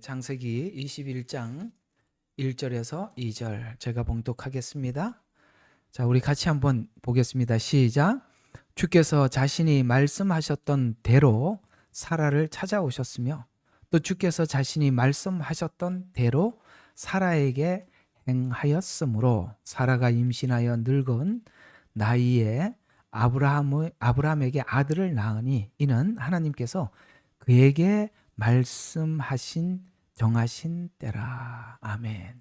창세기 21장 1절에서 2절 제가 봉독하겠습니다. 자, 우리 같이 한번 보겠습니다. 시작. 주께서 자신이 말씀하셨던 대로 사라를 찾아오셨으며 또 주께서 자신이 말씀하셨던 대로 사라에게 행하였으므로 사라가 임신하여 늙은 나이에 아브라함에게 아들을 낳으니 이는 하나님께서 그에게 말씀하신 정하신 때라. 아멘.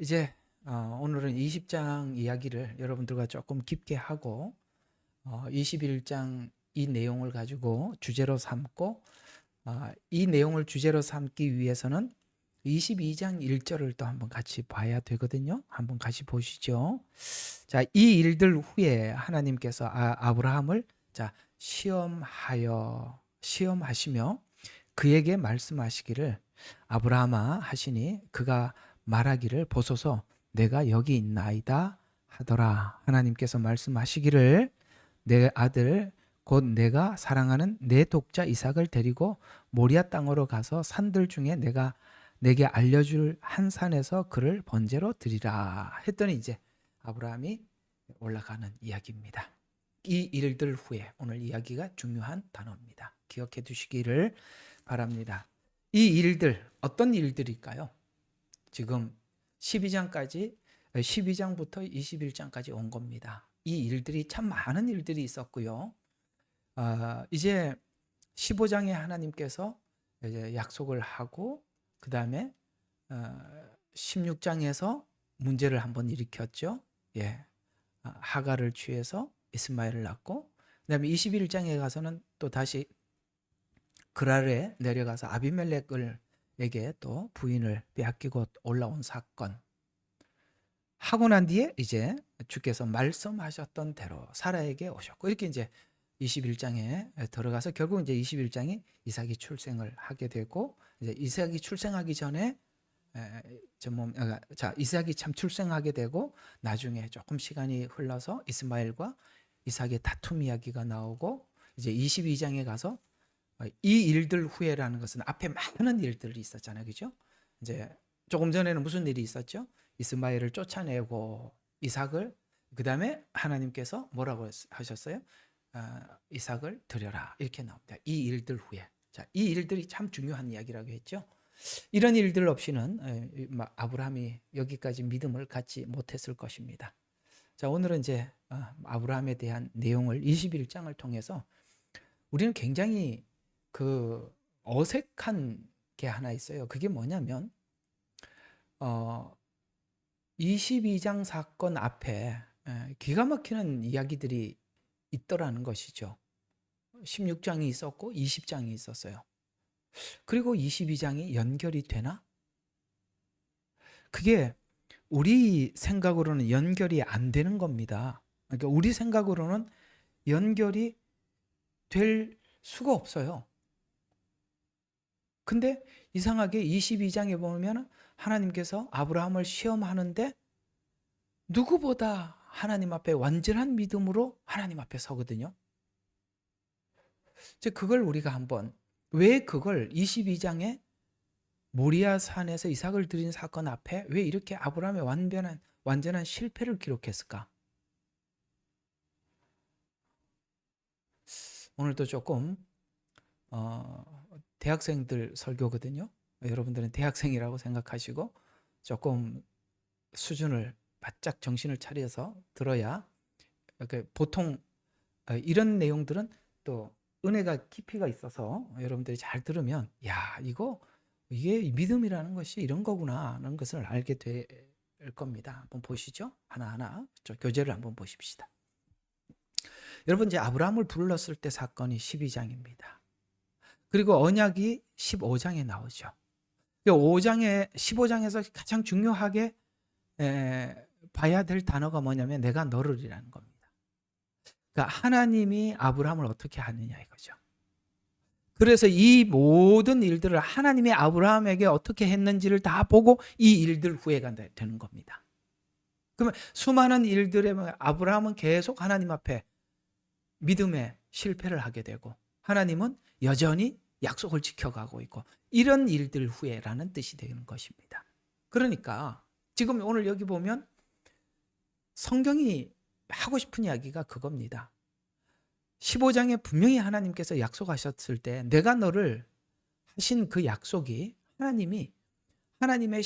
이제 오늘은 20장 이야기를 여러분들과 조금 깊게 하고 21장 이 내용을 가지고 주제로 삼고 이 내용을 주제로 삼기 위해서는 22장 1절을 또 한번 같이 봐야 되거든요. 한번 같이 보시죠. 자, 이 일들 후에 하나님께서 아브라함을 시험하시며 그에게 말씀하시기를 아브라함아 하시니 그가 말하기를 보소서 내가 여기 있나이다 하더라. 하나님께서 말씀하시기를 내 아들 곧 내가 사랑하는 내 독자 이삭을 데리고 모리아 땅으로 가서 산들 중에 내가 내게 알려줄 한 산에서 그를 번제로 드리라 했더니 이제 아브라함이 올라가는 이야기입니다. 이 일들 후에 오늘 이야기가 중요한 단어입니다. 기억해 두시기를 바랍니다. 이 일들 어떤 일들일까요? 지금 12장부터 21장까지 온 겁니다. 이 일들이 참 많은 일들이 있었고요. 이제 15장에 하나님께서 이제 약속을 하고 그 다음에 16장에서 문제를 한번 일으켰죠. 하갈을 취해서 이스마엘을 낳고 그 다음에 21장에 가서는 또 다시 그랄에 내려가서 아비멜렉에게 또 부인을 빼앗기고 올라온 사건 하고 난 뒤에 이제 주께서 말씀하셨던 대로 사라에게 오셨고 이렇게 이제 21장에 들어가서 결국 이제 21장에 이삭이 출생을 하게 되고 이제 이삭이 출생하기 전에 이삭이 참 출생하게 되고 나중에 조금 시간이 흘러서 이스마엘과 이삭의 다툼 이야기가 나오고 이제 22장에 가서 이 일들 후에라는 것은 앞에 많은 일들이 있었잖아요. 그죠? 이제 조금 전에는 무슨 일이 있었죠? 이스마엘을 쫓아내고 이삭을 그다음에 하나님께서 뭐라고 하셨어요? 이삭을 드려라. 이렇게 나옵니다. 이 일들 후에. 자, 이 일들이 참 중요한 이야기라고 했죠. 이런 일들 없이는 아브라함이 여기까지 믿음을 갖지 못했을 것입니다. 자, 오늘은 이제 아브라함에 대한 내용을 21장을 통해서 우리는 굉장히 그 어색한 게 하나 있어요. 그게 뭐냐면 22장 사건 앞에 기가 막히는 이야기들이 있더라는 것이죠. 16장이 있었고 20장이 있었어요. 그리고 22장이 연결이 되나? 그게 우리 생각으로는 연결이 안 되는 겁니다. 그러니까 우리 생각으로는 연결이 될 수가 없어요. 근데 이상하게 22장에 보면 하나님께서 아브라함을 시험하는데 누구보다 하나님 앞에 완전한 믿음으로 하나님 앞에 서거든요. 이제 그걸 우리가 한번 왜 그걸 22장에 모리아 산에서 이삭을 드린 사건 앞에 왜 이렇게 아브라함의 완전한 실패를 기록했을까? 오늘도 조금 대학생들 설교거든요. 여러분들은 대학생이라고 생각하시고 조금 수준을 바짝 정신을 차려서 들어야 보통 이런 내용들은 또 은혜가 깊이가 있어서 여러분들이 잘 들으면 야 이게 믿음이라는 것이 이런 거구나 하는 것을 알게 될 겁니다. 한번 보시죠. 하나하나 교재를 한번 보십시다. 여러분 이제 아브라함을 불렀을 때 사건이 12장입니다. 그리고 언약이 15장에 나오죠. 15장에서 가장 중요하게 봐야 될 단어가 뭐냐면 내가 너를이라는 겁니다. 그러니까 하나님이 아브라함을 어떻게 하느냐 이거죠. 그래서 이 모든 일들을 하나님이 아브라함에게 어떻게 했는지를 다 보고 이 일들 후회가 되는 겁니다. 그러면 수많은 일들에 아브라함은 계속 하나님 앞에 믿음의 실패를 하게 되고 하나님은 여전히 약속을 지켜가고 있고 이런 일들 후에라는 뜻이 되는 것입니다. 그러니까 지금 오늘 여기 보면 성경이 하고 싶은 이야기가 그겁니다. 15장에 분명히 하나님께서 약속하셨을 때 내가 너를 하신 그 약속이 하나님이 하나님의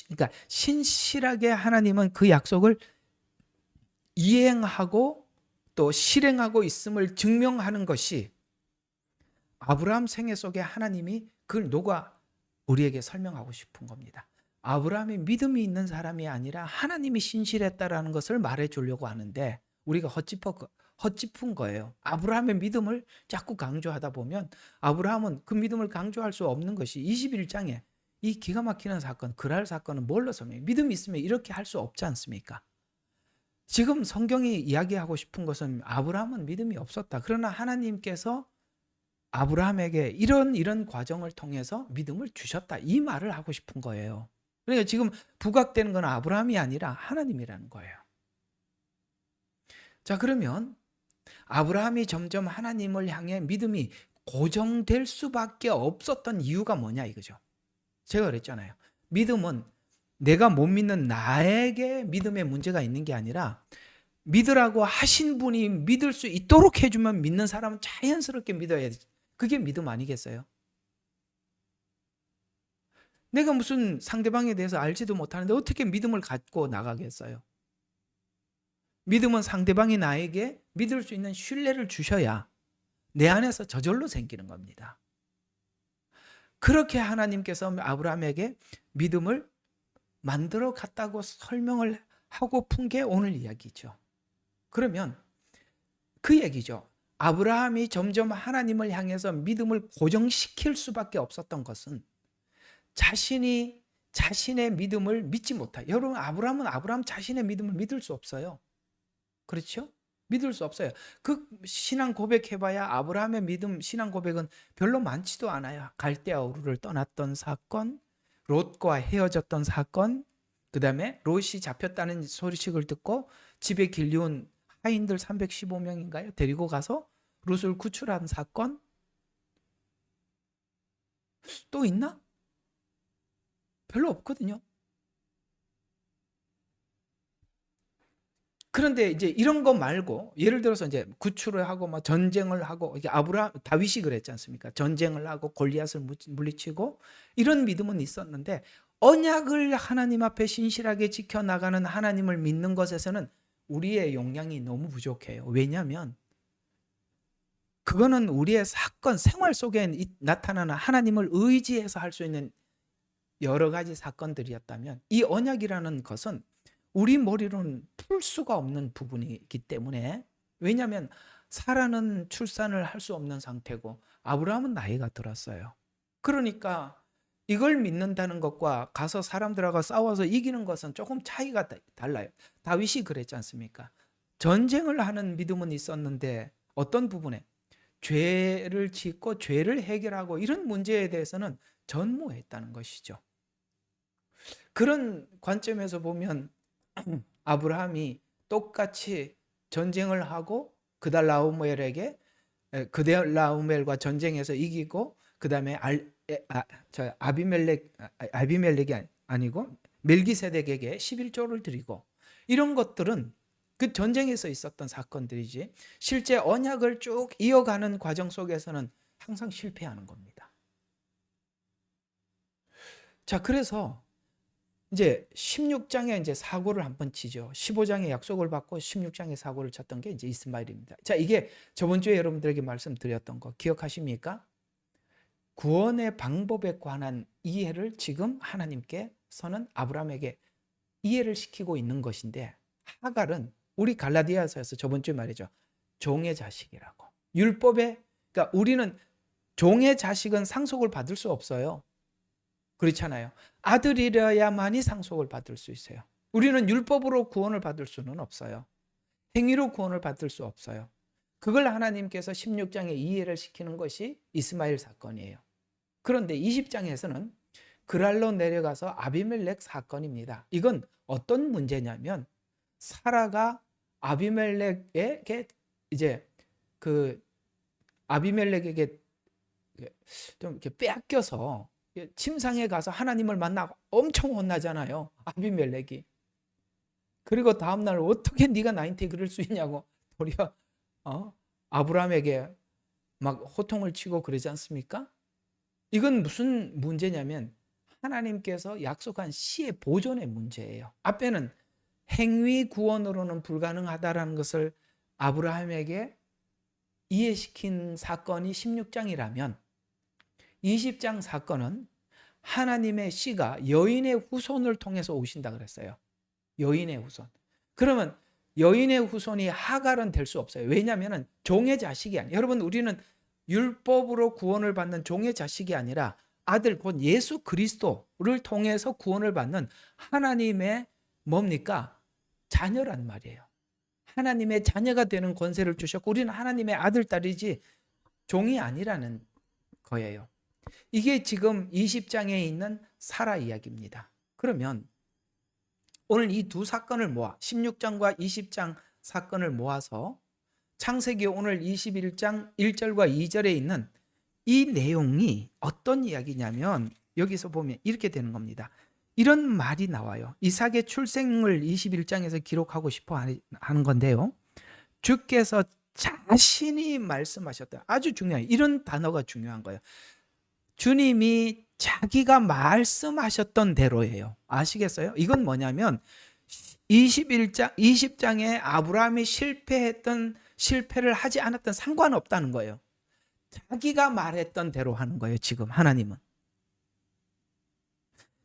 그러니까 신실하게 하나님은 그 약속을 이행하고 또 실행하고 있음을 증명하는 것이 아브라함 생애 속에 하나님이 그걸 녹아 우리에게 설명하고 싶은 겁니다. 아브라함이 믿음이 있는 사람이 아니라 하나님이 신실했다라는 것을 말해주려고 하는데 우리가 헛짚은 거예요. 아브라함의 믿음을 자꾸 강조하다 보면 아브라함은 그 믿음을 강조할 수 없는 것이 21장에 이 기가 막히는 사건, 그랄 사건은 뭘로 설명해요? 믿음이 있으면 이렇게 할 수 없지 않습니까? 지금 성경이 이야기하고 싶은 것은 아브라함은 믿음이 없었다. 그러나 하나님께서 아브라함에게 이런 과정을 통해서 믿음을 주셨다. 이 말을 하고 싶은 거예요. 그러니까 지금 부각되는 건 아브라함이 아니라 하나님이라는 거예요. 자, 그러면 아브라함이 점점 하나님을 향해 믿음이 고정될 수밖에 없었던 이유가 뭐냐 이거죠. 제가 그랬잖아요. 믿음은 내가 못 믿는 나에게 믿음에 문제가 있는 게 아니라 믿으라고 하신 분이 믿을 수 있도록 해주면 믿는 사람은 자연스럽게 믿어야 돼. 그게 믿음 아니겠어요? 내가 무슨 상대방에 대해서 알지도 못하는데 어떻게 믿음을 갖고 나가겠어요? 믿음은 상대방이 나에게 믿을 수 있는 신뢰를 주셔야 내 안에서 저절로 생기는 겁니다. 그렇게 하나님께서 아브라함에게 믿음을 만들어 갔다고 설명을 하고 푼 게 오늘 이야기죠. 그러면 그 얘기죠. 아브라함이 점점 하나님을 향해서 믿음을 고정시킬 수밖에 없었던 것은 자신이 자신의 믿음을 믿지 못해. 여러분, 아브라함 자신의 믿음을 믿을 수 없어요. 그렇죠? 믿을 수 없어요. 그 신앙 고백해봐야 아브라함의 믿음 신앙 고백은 별로 많지도 않아요. 갈대아 우르를 떠났던 사건, 롯과 헤어졌던 사건, 그 다음에 롯이 잡혔다는 소식을 듣고 집에 길리온 하인들 315명인가요? 데리고 가서 롯을 구출한 사건. 또 있나? 별로 없거든요. 그런데 이제 이런 거 말고 예를 들어서 이제 구출을 하고 막 전쟁을 하고 이게 다윗이 그랬지 않습니까? 전쟁을 하고 골리앗을 물리치고 이런 믿음은 있었는데 언약을 하나님 앞에 신실하게 지켜나가는 하나님을 믿는 것에서는 우리의 용량이 너무 부족해요. 왜냐하면 그거는 우리의 사건, 생활 속에 나타나는 하나님을 의지해서 할 수 있는 여러 가지 사건들이었다면 이 언약이라는 것은 우리 머리로는 풀 수가 없는 부분이기 때문에 왜냐하면 사라는 출산을 할 수 없는 상태고 아브라함은 나이가 들었어요. 그러니까 이걸 믿는다는 것과 가서 사람들하고 싸워서 이기는 것은 조금 차이가 달라요. 다윗이 그랬지 않습니까? 전쟁을 하는 믿음은 있었는데 어떤 부분에 죄를 짓고 죄를 해결하고 이런 문제에 대해서는 전무했다는 것이죠. 그런 관점에서 보면 아브라함이 똑같이 전쟁을 하고 그달라오멜과 전쟁에서 이기고 그 다음에 아비멜렉이 아니고 멜기세덱에게 11조를 드리고 이런 것들은 그 전쟁에서 있었던 사건들이지 실제 언약을 쭉 이어가는 과정 속에서는 항상 실패하는 겁니다. 자, 그래서 이제 16장에 이제 사고를 한번 치죠. 15장에 약속을 받고 16장에 사고를 쳤던 게 이제 이스마엘입니다. 자, 이게 저번 주에 여러분들에게 말씀드렸던 거 기억하십니까? 구원의 방법에 관한 이해를 지금 하나님께서는 아브라함에게 이해를 시키고 있는 것인데 하갈은 우리 갈라디아서에서 저번 주에 말이죠. 종의 자식이라고. 그러니까 우리는 종의 자식은 상속을 받을 수 없어요. 그렇잖아요. 아들이려야만이 상속을 받을 수 있어요. 우리는 율법으로 구원을 받을 수는 없어요. 행위로 구원을 받을 수 없어요. 그걸 하나님께서 16장에 이해를 시키는 것이 이스마엘 사건이에요. 그런데 20장에서는 그랄로 내려가서 아비멜렉 사건입니다. 이건 어떤 문제냐면 사라가 아비멜렉에게 좀 이렇게 빼앗겨서 침상에 가서 하나님을 만나 엄청 혼나잖아요. 아비멜렉이. 그리고 다음날 어떻게 네가 나한테 그럴 수 있냐고 도리어 아브라함에게 막 호통을 치고 그러지 않습니까? 이건 무슨 문제냐면 하나님께서 약속한 시의 보존의 문제예요. 앞에는 행위 구원으로는 불가능하다라는 것을 아브라함에게 이해시킨 사건이 16장이라면 20장 사건은 하나님의 씨가 여인의 후손을 통해서 오신다 그랬어요. 여인의 후손. 그러면 여인의 후손이 하갈은 될 수 없어요. 왜냐하면 종의 자식이 아니에요. 여러분, 우리는 율법으로 구원을 받는 종의 자식이 아니라 아들 곧 예수 그리스도를 통해서 구원을 받는 하나님의 뭡니까? 자녀란 말이에요. 하나님의 자녀가 되는 권세를 주셨고 우리는 하나님의 아들, 딸이지 종이 아니라는 거예요. 이게 지금 20장에 있는 사라 이야기입니다. 그러면 오늘 이 두 사건을 모아 16장과 20장 사건을 모아서 창세기 오늘 21장 1절과 2절에 있는 이 내용이 어떤 이야기냐면 여기서 보면 이렇게 되는 겁니다. 이런 말이 나와요. 이삭의 출생을 21장에서 기록하고 싶어 하는 건데요. 주께서 자신이 말씀하셨다. 아주 중요해요. 이런 단어가 중요한 거예요. 주님이 자기가 말씀하셨던 대로예요. 아시겠어요? 이건 뭐냐면 20장에 아브라함이 실패를 하지 않았던 상관없다는 거예요. 자기가 말했던 대로 하는 거예요. 지금 하나님은.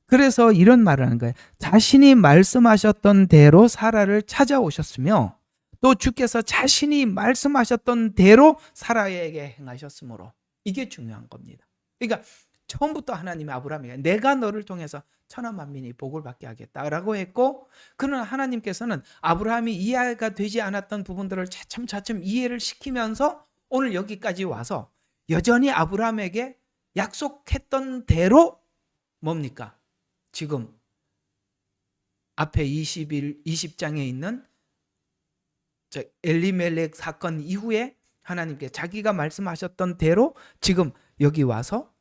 그래서 이런 말을 하는 거예요. 자신이 말씀하셨던 대로 사라를 찾아오셨으며 또 주께서 자신이 말씀하셨던 대로 사라에게 행하셨으므로 이게 중요한 겁니다. 그러니까 처음부터 하나님이 아브라함에게 내가 너를 통해서 천하 만민이 복을 받게 하겠다라고 했고, 그러나 하나님께서는 아브라함이 이해가 되지 않았던 부분들을 차츰 이해를 시키면서 오늘 여기까지 와서 여전히 아브라함에게 약속했던 대로 뭡니까? 지금 앞에 20장에 있는 엘리멜렉 사건 이후에 하나님께 자기가 말씀하셨던 대로 지금 여기 와서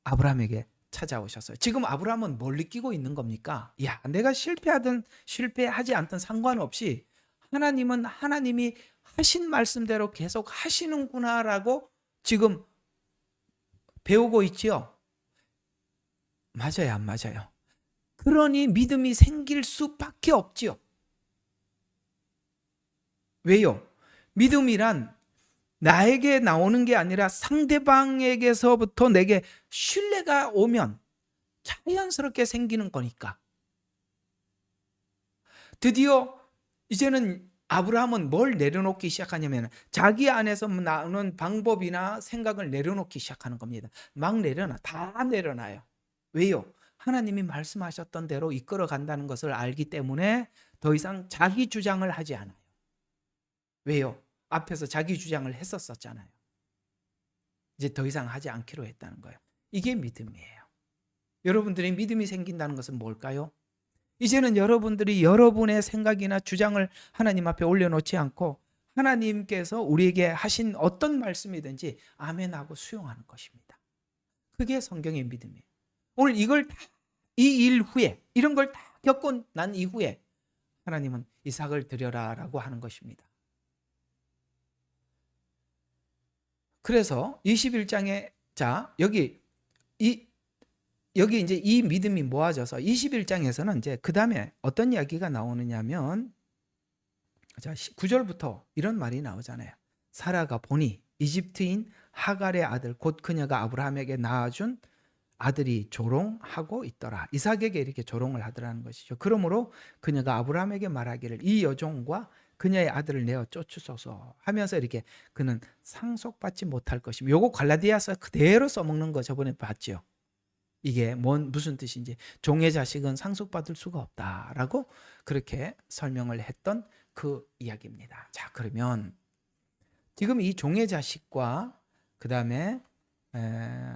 아브라함에게 찾아오셨어요. 지금 아브라함은 뭘 느끼고 있는 겁니까? 야, 내가 실패하든 실패하지 않든 상관없이 하나님은 하나님이 하신 말씀대로 계속 하시는구나라고 지금 배우고 있지요. 맞아요, 안 맞아요? 그러니 믿음이 생길 수밖에 없지요. 왜요? 믿음이란 나에게 나오는 게 아니라 상대방에게서부터 내게 신뢰가 오면 자연스럽게 생기는 거니까. 드디어 이제는 아브라함은 뭘 내려놓기 시작하냐면 자기 안에서 나오는 방법이나 생각을 내려놓기 시작하는 겁니다. 막 다 내려놔요. 왜요? 하나님이 말씀하셨던 대로 이끌어 간다는 것을 알기 때문에 더 이상 자기 주장을 하지 않아요. 왜요? 앞에서 자기 주장을 했었잖아요. 이제 더 이상 하지 않기로 했다는 거예요. 이게 믿음이에요. 여러분들이 믿음이 생긴다는 것은 뭘까요? 이제는 여러분들이 여러분의 생각이나 주장을 하나님 앞에 올려놓지 않고 하나님께서 우리에게 하신 어떤 말씀이든지 아멘하고 수용하는 것입니다. 그게 성경의 믿음이에요. 오늘 이 일 후에 이런 걸 다 겪고 난 이후에 하나님은 이삭을 드려라라고 하는 것입니다. 그래서 21장에 여기 이제 이 믿음이 모아져서 21장에서는 이제 그다음에 어떤 이야기가 나오느냐면 9절부터 이런 말이 나오잖아요. 사라가 보니 이집트인 하갈의 아들 곧 그녀가 아브라함에게 낳아준 아들이 조롱하고 있더라. 이삭에게 이렇게 조롱을 하더라는 것이죠. 그러므로 그녀가 아브라함에게 말하기를 이 여종과 그녀의 아들을 내어 쫓으소서 하면서 이렇게 그는 상속받지 못할 것이며, 요거 갈라디아서 그대로 써먹는 거 저번에 봤죠. 이게 무슨 뜻인지, 종의 자식은 상속받을 수가 없다라고 그렇게 설명을 했던 그 이야기입니다. 자, 그러면 지금 이 종의 자식과 그 다음에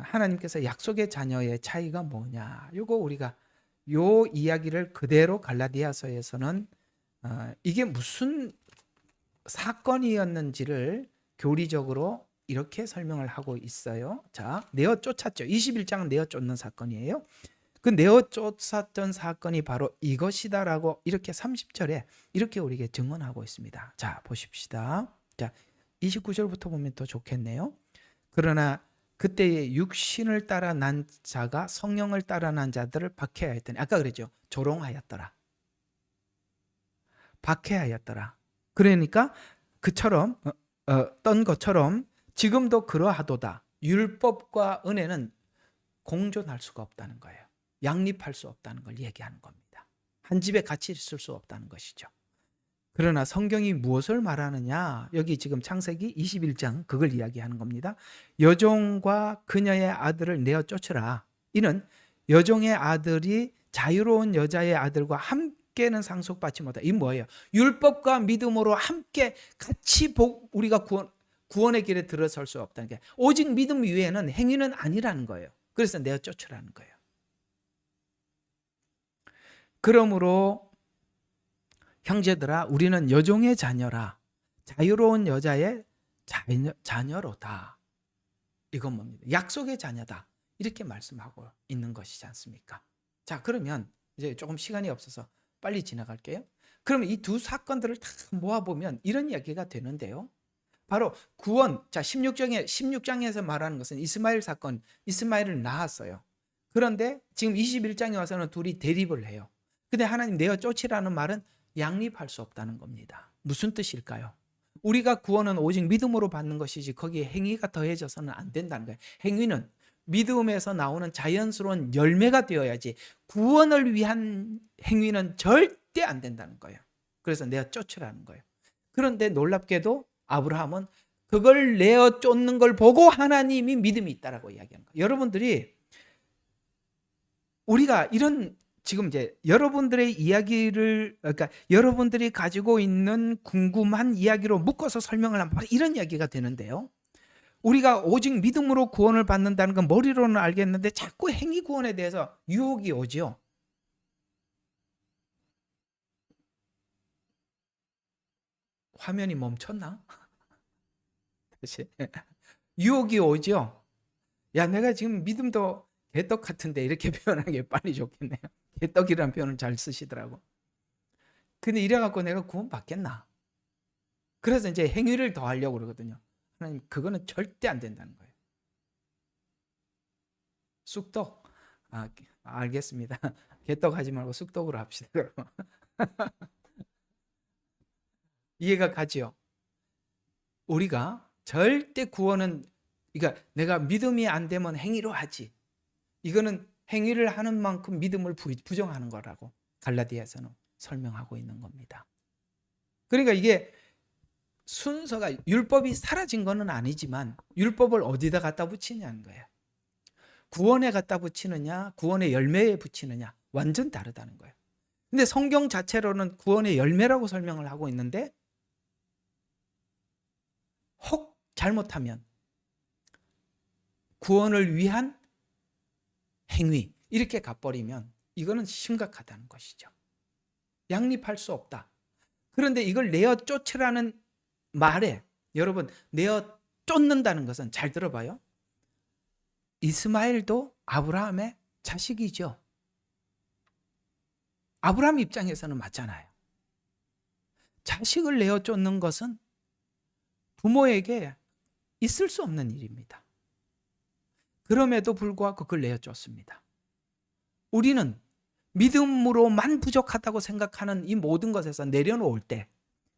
하나님께서 약속의 자녀의 차이가 뭐냐, 요거 우리가 요 이야기를 그대로 갈라디아서에서는 이게 무슨 사건이었는지를 교리적으로 이렇게 설명을 하고 있어요. 자, 내어 쫓았죠. 21장은 내어 쫓는 사건이에요. 그 내어 쫓았던 사건이 바로 이것이다라고 이렇게 30절에 이렇게 우리에게 증언하고 있습니다. 자, 보십시다. 자, 29절부터 보면 더 좋겠네요. 그러나 그때의 육신을 따라 난 자가 성령을 따라 난 자들을 박해하였더니, 아까 그랬죠. 조롱하였더라. 박해하였더라. 그러니까 그처럼 떤 것처럼 지금도 그러하도다. 율법과 은혜는 공존할 수가 없다는 거예요. 양립할 수 없다는 걸 얘기하는 겁니다. 한 집에 같이 있을 수 없다는 것이죠. 그러나 성경이 무엇을 말하느냐? 여기 지금 창세기 21장 그걸 이야기하는 겁니다. 여종과 그녀의 아들을 내어 쫓으라. 이는 여종의 아들이 자유로운 여자의 아들과 함께는 상속받지 못하다. 이 뭐예요? 율법과 믿음으로 함께 같이 우리가 구원의 길에 들어설 수 없다는 게, 오직 믿음 위에는 행위는 아니라는 거예요. 그래서 내어 쫓으라는 거예요. 그러므로 형제들아, 우리는 여종의 자녀라. 자유로운 여자의 자녀로다. 이건 뭡니까? 약속의 자녀다. 이렇게 말씀하고 있는 것이지 않습니까? 자, 그러면 이제 조금 시간이 없어서 빨리 지나갈게요. 그러면 이 두 사건들을 다 모아보면 이런 이야기가 되는데요. 바로 구원, 자, 16장에서 말하는 것은 이스마엘 사건, 이스마엘을 낳았어요. 그런데 지금 21장에 와서는 둘이 대립을 해요. 근데 하나님 내어 쫓으라는 말은 양립할 수 없다는 겁니다. 무슨 뜻일까요? 우리가 구원은 오직 믿음으로 받는 것이지 거기에 행위가 더해져서는 안 된다는 거예요. 행위는 믿음에서 나오는 자연스러운 열매가 되어야지, 구원을 위한 행위는 절대 안 된다는 거예요. 그래서 내어 쫓으라는 거예요. 그런데 놀랍게도 아브라함은 그걸 내어 쫓는 걸 보고 하나님이 믿음이 있다라고 이야기하는 거예요. 여러분들이, 우리가 이런 지금 이제 여러분들의 이야기를, 그러니까 여러분들이 가지고 있는 궁금한 이야기로 묶어서 설명을 하면 바로 이런 이야기가 되는데요. 우리가 오직 믿음으로 구원을 받는다는 건 머리로는 알겠는데 자꾸 행위 구원에 대해서 유혹이 오죠. 화면이 멈췄나? 다시. 유혹이 오죠. 야, 내가 지금 믿음도 개떡 같은데, 이렇게 표현하기 빨리 좋겠네요. 개떡이라는 표현을 잘 쓰시더라고. 근데 이래갖고 내가 구원 받겠나? 그래서 이제 행위를 더 하려고 그러거든요. 하나님, 그거는 절대 안 된다는 거예요. 쑥떡. 아, 알겠습니다. 개떡 하지 말고 쑥떡으로 합시다. 이해가 가지요? 우리가 절대 구원은, 그러니까 내가 믿음이 안 되면 행위로 하지, 이거는 행위를 하는 만큼 믿음을 부정하는 거라고 갈라디아서는 설명하고 있는 겁니다. 그러니까 이게 순서가, 율법이 사라진 거는 아니지만 율법을 어디다 갖다 붙이냐는 거예요. 구원에 갖다 붙이느냐, 구원의 열매에 붙이느냐, 완전 다르다는 거예요. 근데 성경 자체로는 구원의 열매라고 설명을 하고 있는데, 혹 잘못하면 구원을 위한 행위, 이렇게 가버리면 이거는 심각하다는 것이죠. 양립할 수 없다. 그런데 이걸 내어 쫓으라는 말에, 여러분, 내어 쫓는다는 것은, 잘 들어봐요, 이스마엘도 아브라함의 자식이죠. 아브라함 입장에서는 맞잖아요. 자식을 내어 쫓는 것은 부모에게 있을 수 없는 일입니다. 그럼에도 불구하고 그걸 내어 쫓습니다. 우리는 믿음으로만 부족하다고 생각하는 이 모든 것에서 내려놓을 때,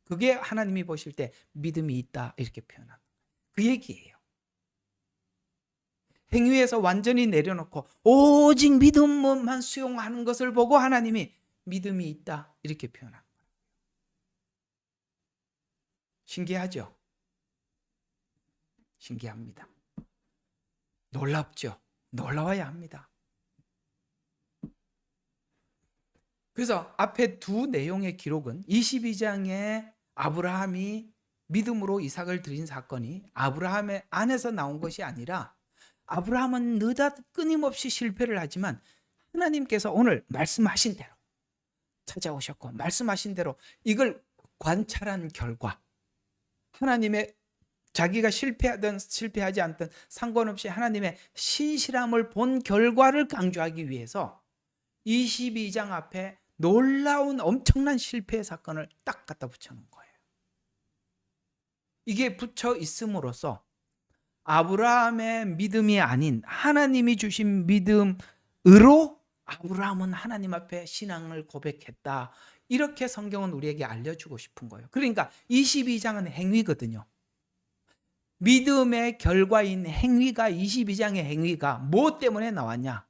그게 하나님이 보실 때 믿음이 있다, 이렇게 표현합니다. 그 얘기예요. 행위에서 완전히 내려놓고 오직 믿음만 수용하는 것을 보고 하나님이 믿음이 있다, 이렇게 표현합니다. 신기하죠? 신기합니다. 놀랍죠? 놀라워야 합니다. 그래서 앞에 두 내용의 기록은 22장에 아브라함이 믿음으로 이삭을 드린 사건이 아브라함의 안에서 나온 것이 아니라, 아브라함은 끊임없이 실패를 하지만 하나님께서 오늘 말씀하신 대로 찾아오셨고, 말씀하신 대로 이걸 관찰한 결과 하나님의 자기가 실패하든 실패하지 않든 상관없이 하나님의 신실함을 본 결과를 강조하기 위해서 22장 앞에 놀라운 엄청난 실패 사건을 딱 갖다 붙여놓은 거예요. 이게 붙여 있음으로써 아브라함의 믿음이 아닌 하나님이 주신 믿음으로 아브라함은 하나님 앞에 신앙을 고백했다. 이렇게 성경은 우리에게 알려주고 싶은 거예요. 그러니까 22장은 행위거든요. 믿음의 결과인 행위가 22장의 행위가 뭐 때문에 나왔냐?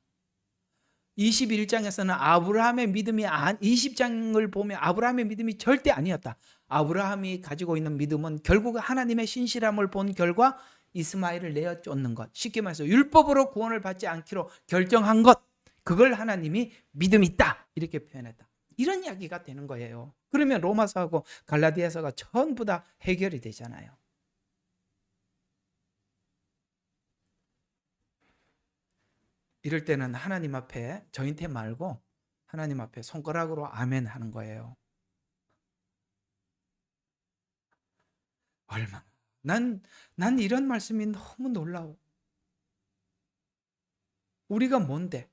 21장에서는 아브라함의 믿음이 20장을 보면 아브라함의 믿음이 절대 아니었다. 아브라함이 가지고 있는 믿음은 결국 하나님의 신실함을 본 결과 이스마엘을 내어 쫓는 것. 쉽게 말해서 율법으로 구원을 받지 않기로 결정한 것. 그걸 하나님이 믿음이 있다. 이렇게 표현했다. 이런 이야기가 되는 거예요. 그러면 로마서하고 갈라디아서가 전부 다 해결이 되잖아요. 이럴 때는 하나님 앞에 저인태 말고 하나님 앞에 손가락으로 아멘 하는 거예요. 얼마나 난 이런 말씀이 너무 놀라워. 우리가 뭔데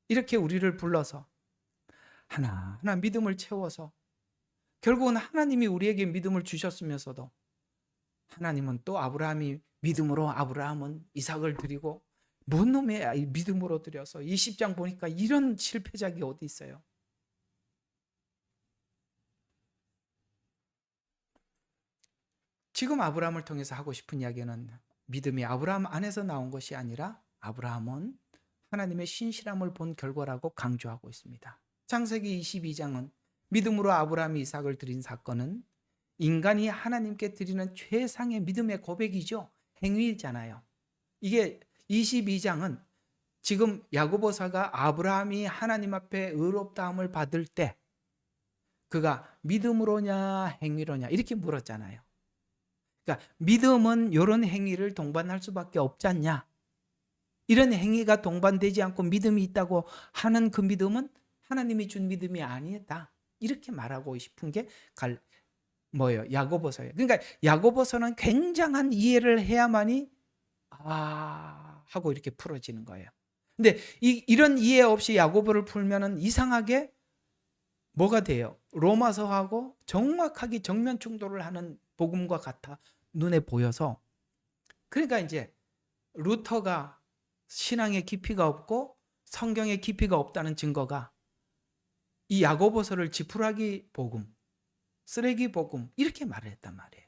이렇게 우리를 불러서 하나하나 믿음을 채워서 결국은 하나님이 우리에게 믿음을 주셨으면서도 하나님은 또 아브라함이 믿음으로 아브라함은 이삭을 드리고 뭔 놈의 믿음으로 드려서 20장 보니까 이런 실패작이 어디 있어요. 지금 아브라함을 통해서 하고 싶은 이야기는 믿음이 아브라함 안에서 나온 것이 아니라 아브라함은 하나님의 신실함을 본 결과라고 강조하고 있습니다. 창세기 22장은 믿음으로 아브라함이 이삭을 드린 사건은 인간이 하나님께 드리는 최상의 믿음의 고백이죠. 행위잖아요. 이게 22장은 지금 야고보서가 아브라함이 하나님 앞에 의롭다함을 받을 때 그가 믿음으로냐 행위로냐 이렇게 물었잖아요. 그러니까 믿음은 이런 행위를 동반할 수밖에 없지 않냐. 이런 행위가 동반되지 않고 믿음이 있다고 하는 그 믿음은 하나님이 준 믿음이 아니다. 이렇게 말하고 싶은 게 뭐예요? 야고보서예요. 그러니까 야고보서는 굉장한 이해를 해야만이 하고 이렇게 풀어지는 거예요. 근데 이런 이해 없이 야고보를 풀면은 이상하게 뭐가 돼요? 로마서하고 정확하게 정면 충돌을 하는 복음과 같아 눈에 보여서 그러니까 이제 루터가 신앙의 깊이가 없고 성경의 깊이가 없다는 증거가 이 야고보서를 지푸라기 복음, 쓰레기 복음 이렇게 말을 했단 말이에요.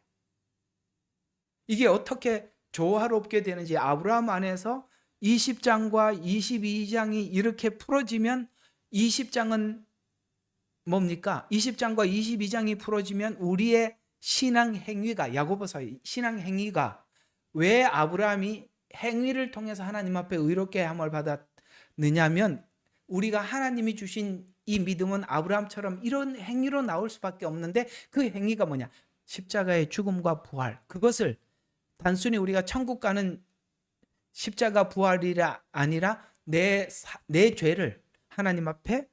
이게 어떻게 조화롭게 되는지 아브라함 안에서 20장과 22장이 이렇게 풀어지면 20장은 뭡니까? 20장과 22장이 풀어지면 우리의 신앙 행위가 야고보서의 신앙 행위가 왜 아브라함이 행위를 통해서 하나님 앞에 의롭게 함을 받았느냐면 우리가 하나님이 주신 이 믿음은 아브라함처럼 이런 행위로 나올 수밖에 없는데 그 행위가 뭐냐? 십자가의 죽음과 부활. 그것을 단순히 우리가 천국 가는 십자가 부활이라 아니라 내 죄를 하나님 앞에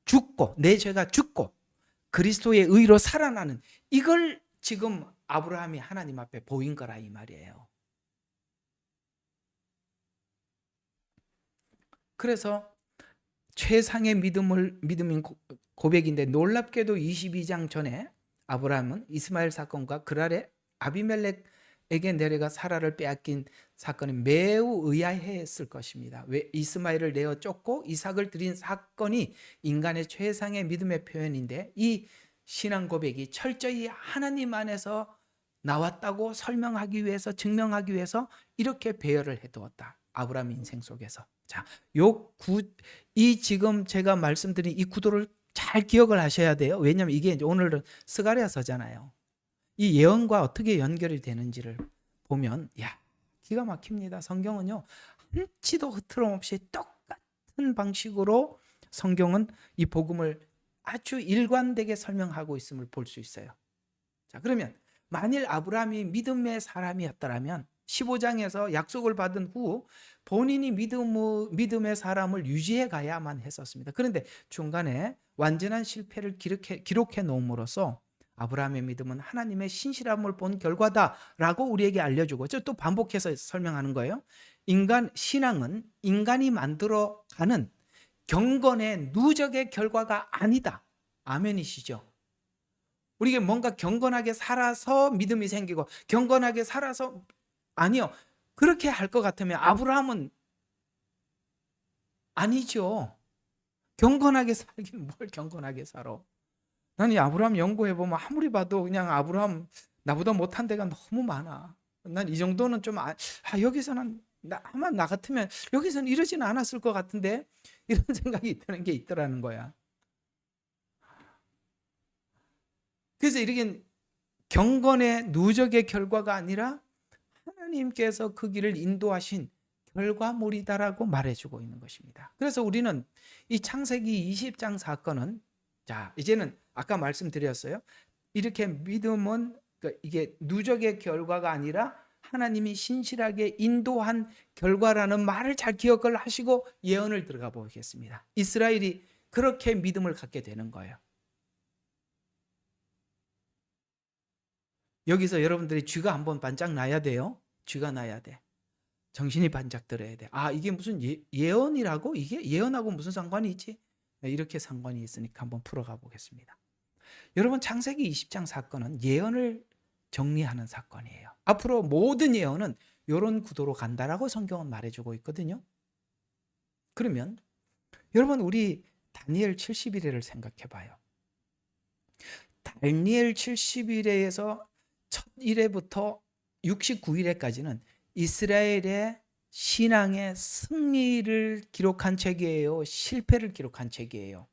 죽고 내 죄가 죽고 그리스도의 의로 살아나는 이걸 지금 아브라함이 하나님 앞에 보인 거라 이 말이에요. 그래서 최상의 믿음인 고백인데 놀랍게도 22장 전에 아브라함은 이스마엘 사건과 그랄의 아비멜렉에게 내려가 사라를 빼앗긴 사건이 매우 의아해했을 것입니다. 왜 이스마엘을 내어 쫓고 이삭을 드린 사건이 인간의 최상의 믿음의 표현인데 이 신앙 고백이 철저히 하나님 안에서 나왔다고 설명하기 위해서 증명하기 위해서 이렇게 배열을 해두었다. 아브라함 인생 속에서. 자, 이 지금 제가 말씀드린 이 구도를 잘 기억을 하셔야 돼요. 왜냐하면 이게 오늘은 스가랴서잖아요. 이 예언과 어떻게 연결이 되는지를 보면 기가 막힙니다. 성경은요 한치도 흐트럼 없이 똑같은 방식으로 성경은 이 복음을 아주 일관되게 설명하고 있음을 볼 수 있어요. 자, 그러면 만일 아브라함이 믿음의 사람이었더라면 15장에서 약속을 받은 후 본인이 믿음의 사람을 유지해 가야만 했었습니다. 그런데 중간에 완전한 실패를 기록해 놓음으로써 아브라함의 믿음은 하나님의 신실함을 본 결과다라고 우리에게 알려주고, 저 또 반복해서 설명하는 거예요. 신앙은 인간이 만들어가는 경건의 누적의 결과가 아니다. 아멘이시죠? 우리가 뭔가 경건하게 살아서 믿음이 생기고 경건하게 살아서, 아니요. 그렇게 할 것 같으면 아브라함은 아니죠. 경건하게 살긴 뭘 경건하게 살아. 나는 이 아브라함 연구해보면 아무리 봐도 그냥 아브라함 나보다 못한 데가 너무 많아. 난 이 정도는 좀 여기서는 아마 나 같으면 여기서는 이러지는 않았을 것 같은데, 이런 생각이 드는 게 있더라는 거야. 그래서 이렇게 경건의 누적의 결과가 아니라 하나님께서 그 길을 인도하신 결과물이다라고 말해주고 있는 것입니다. 그래서 우리는 이 창세기 20장 사건은, 자, 이제는 아까 말씀드렸어요. 이렇게 믿음은 이게 누적의 결과가 아니라 하나님이 신실하게 인도한 결과라는 말을 잘 기억을 하시고 예언을 들어가 보겠습니다. 이스라엘이 그렇게 믿음을 갖게 되는 거예요. 여기서 여러분들이 쥐가 한번 반짝 나야 돼요. 쥐가 나야 돼. 정신이 반짝 들어야 돼. 이게 무슨 예언이라고? 이게 예언하고 무슨 상관이 있지? 이렇게 상관이 있으니까 한번 풀어가 보겠습니다. 여러분, 창세기 20장 사건은 예언을 정리하는 사건이에요. 앞으로 모든 예언은 이런 구도로 간다라고 성경은 말해주고 있거든요. 그러면 여러분, 우리 다니엘 70일에를 생각해 봐요. 다니엘 70일에에서 첫 일회부터 69일에까지는 이스라엘의 신앙의 승리를 기록한 책이에요? 실패를 기록한 책이에요?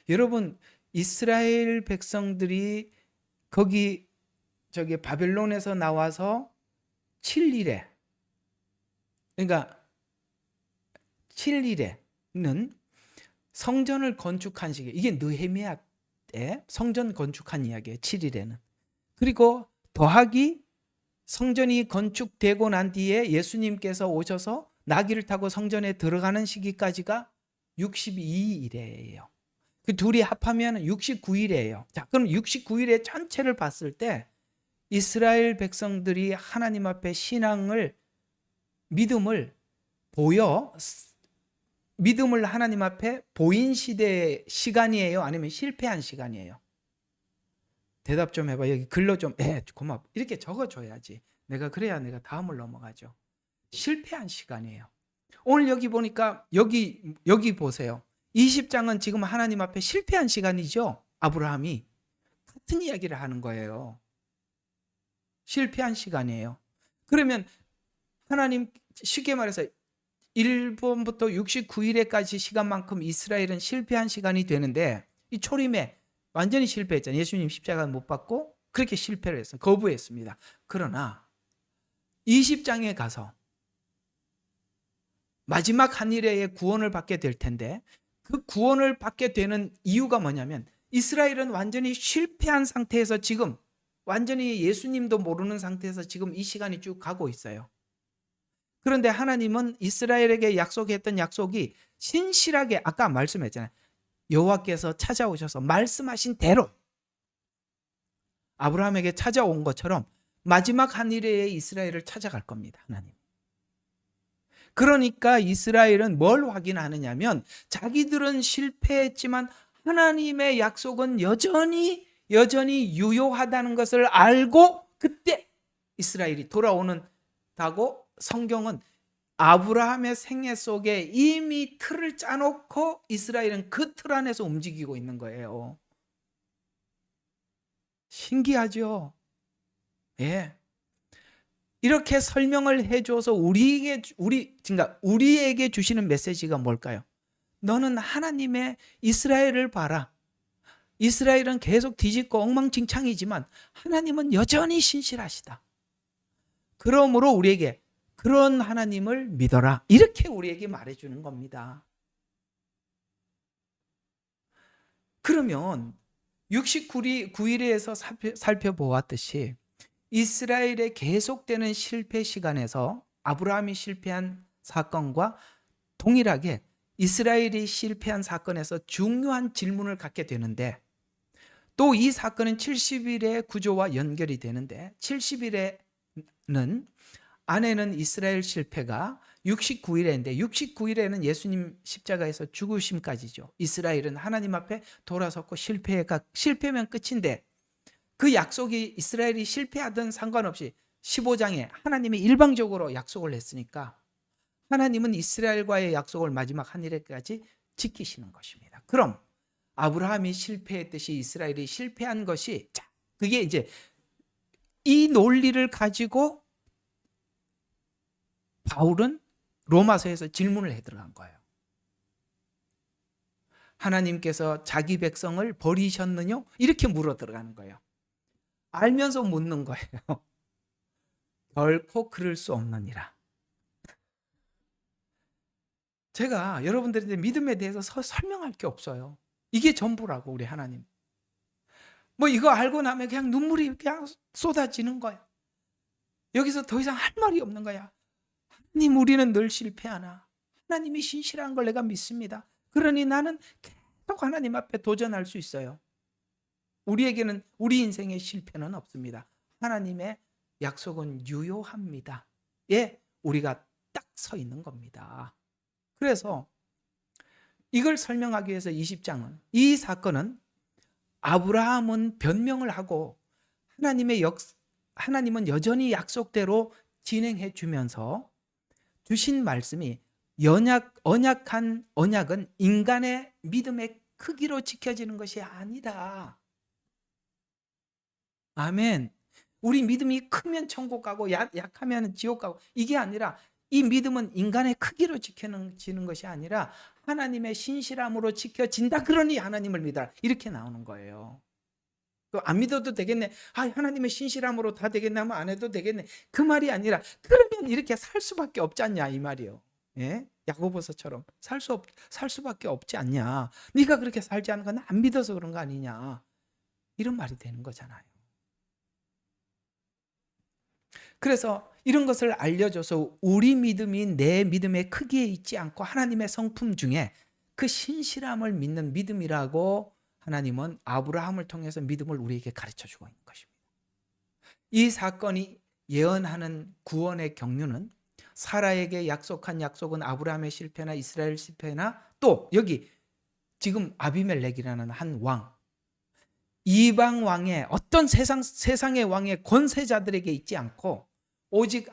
여러분, 이스라엘 백성들이 저기 바벨론에서 나와서 7일에, 그러니까 7일에는 성전을 건축한 시기, 이게 느헤미야 때 성전 건축한 이야기예요. 7일에는. 그리고 더하기 성전이 건축되고 난 뒤에 예수님께서 오셔서 나귀를 타고 성전에 들어가는 시기까지가 62일이에요. 그 둘이 합하면 69일이에요. 자, 그럼 69일의 전체를 봤을 때 이스라엘 백성들이 하나님 앞에 믿음을 하나님 앞에 보인 시간이에요? 아니면 실패한 시간이에요? 대답 좀 해봐. 여기 글로 좀, 고마워. 이렇게 적어줘야지. 그래야 내가 다음을 넘어가죠. 실패한 시간이에요. 오늘 여기 보니까, 여기 보세요. 20장은 지금 하나님 앞에 실패한 시간이죠. 아브라함이. 같은 이야기를 하는 거예요. 실패한 시간이에요. 그러면 하나님, 쉽게 말해서 1번부터 69일에까지 시간만큼 이스라엘은 실패한 시간이 되는데, 이 초림에 완전히 실패했잖아요. 예수님 십자가 못 받고 그렇게 실패를 했어요. 거부했습니다. 그러나 20장에 가서 마지막 한 일에 구원을 받게 될 텐데, 그 구원을 받게 되는 이유가 뭐냐면 이스라엘은 완전히 실패한 상태에서 지금 완전히 예수님도 모르는 상태에서 지금 이 시간이 쭉 가고 있어요. 그런데 하나님은 이스라엘에게 약속했던 약속이 신실하게, 아까 말씀했잖아요. 여호와께서 찾아오셔서 말씀하신 대로 아브라함에게 찾아온 것처럼 마지막 한 일에 이스라엘을 찾아갈 겁니다. 하나님. 그러니까 이스라엘은 뭘 확인하느냐면 자기들은 실패했지만 하나님의 약속은 여전히 유효하다는 것을 알고 그때 이스라엘이 돌아오는다고 성경은 아브라함의 생애 속에 이미 틀을 짜놓고 이스라엘은 그 틀 안에서 움직이고 있는 거예요. 신기하죠? 예. 이렇게 설명을 해줘서 우리에게 주시는 메시지가 뭘까요? 너는 하나님의 이스라엘을 봐라. 이스라엘은 계속 뒤집고 엉망진창이지만 하나님은 여전히 신실하시다. 그러므로 우리에게 그런 하나님을 믿어라. 이렇게 우리에게 말해주는 겁니다. 그러면 69일에서 살펴보았듯이 이스라엘의 계속되는 실패 시간에서 아브라함이 실패한 사건과 동일하게 이스라엘이 실패한 사건에서 중요한 질문을 갖게 되는데, 또 이 사건은 70일의 구조와 연결이 되는데 70일에는 안에는 이스라엘 실패가 69일인데 69일에는 예수님 십자가에서 죽으심까지죠. 이스라엘은 하나님 앞에 돌아섰고 실패면 끝인데 그 약속이 이스라엘이 실패하든 상관없이 15장에 하나님이 일방적으로 약속을 했으니까 하나님은 이스라엘과의 약속을 마지막 한 일에까지 지키시는 것입니다. 그럼 아브라함이 실패했듯이 이스라엘이 실패한 것이, 자, 그게 이제 이 논리를 가지고 바울은 로마서에서 질문을 해 들어간 거예요. 하나님께서 자기 백성을 버리셨느냐? 이렇게 물어 들어가는 거예요. 알면서 묻는 거예요. 결코 그럴 수 없느니라. 제가 여러분들한테 믿음에 대해서 설명할 게 없어요. 이게 전부라고, 우리 하나님. 뭐 이거 알고 나면 그냥 눈물이 그냥 쏟아지는 거야. 여기서 더 이상 할 말이 없는 거야. 하나님, 우리는 늘 실패하나 하나님이 신실한 걸 내가 믿습니다. 그러니 나는 계속 하나님 앞에 도전할 수 있어요. 우리에게는, 우리 인생에 실패는 없습니다. 하나님의 약속은 유효합니다. 예, 우리가 딱 서 있는 겁니다. 그래서 이걸 설명하기 위해서 20장은, 이 사건은 아브라함은 변명을 하고 하나님은 여전히 약속대로 진행해 주면서 주신 말씀이, 언약한 언약은 인간의 믿음의 크기로 지켜지는 것이 아니다. 아멘. 우리 믿음이 크면 천국 가고 약하면 지옥 가고, 이게 아니라 이 믿음은 인간의 크기로 지켜지는 것이 아니라 하나님의 신실함으로 지켜진다. 그러니 하나님을 믿어라. 이렇게 나오는 거예요. 안 믿어도 되겠네. 하나님의 신실함으로 다 되겠네 하면 안 해도 되겠네. 그 말이 아니라, 그러면 이렇게 살 수밖에 없지 않냐, 이 말이에요. 예? 야고보서처럼 살 수밖에 없지 않냐. 네가 그렇게 살지 않은 건 안 믿어서 그런 거 아니냐. 이런 말이 되는 거잖아요. 그래서 이런 것을 알려줘서 우리 믿음이 내 믿음의 크기에 있지 않고 하나님의 성품 중에 그 신실함을 믿는 믿음이라고 하나님은 아브라함을 통해서 믿음을 우리에게 가르쳐주고 있는 것입니다. 이 사건이 예언하는 구원의 경륜은, 사라에게 약속한 약속은 아브라함의 실패나 이스라엘 실패나 또 여기 지금 아비멜렉이라는 한 왕, 이방 왕의 어떤 세상의 왕의 권세자들에게 있지 않고 오직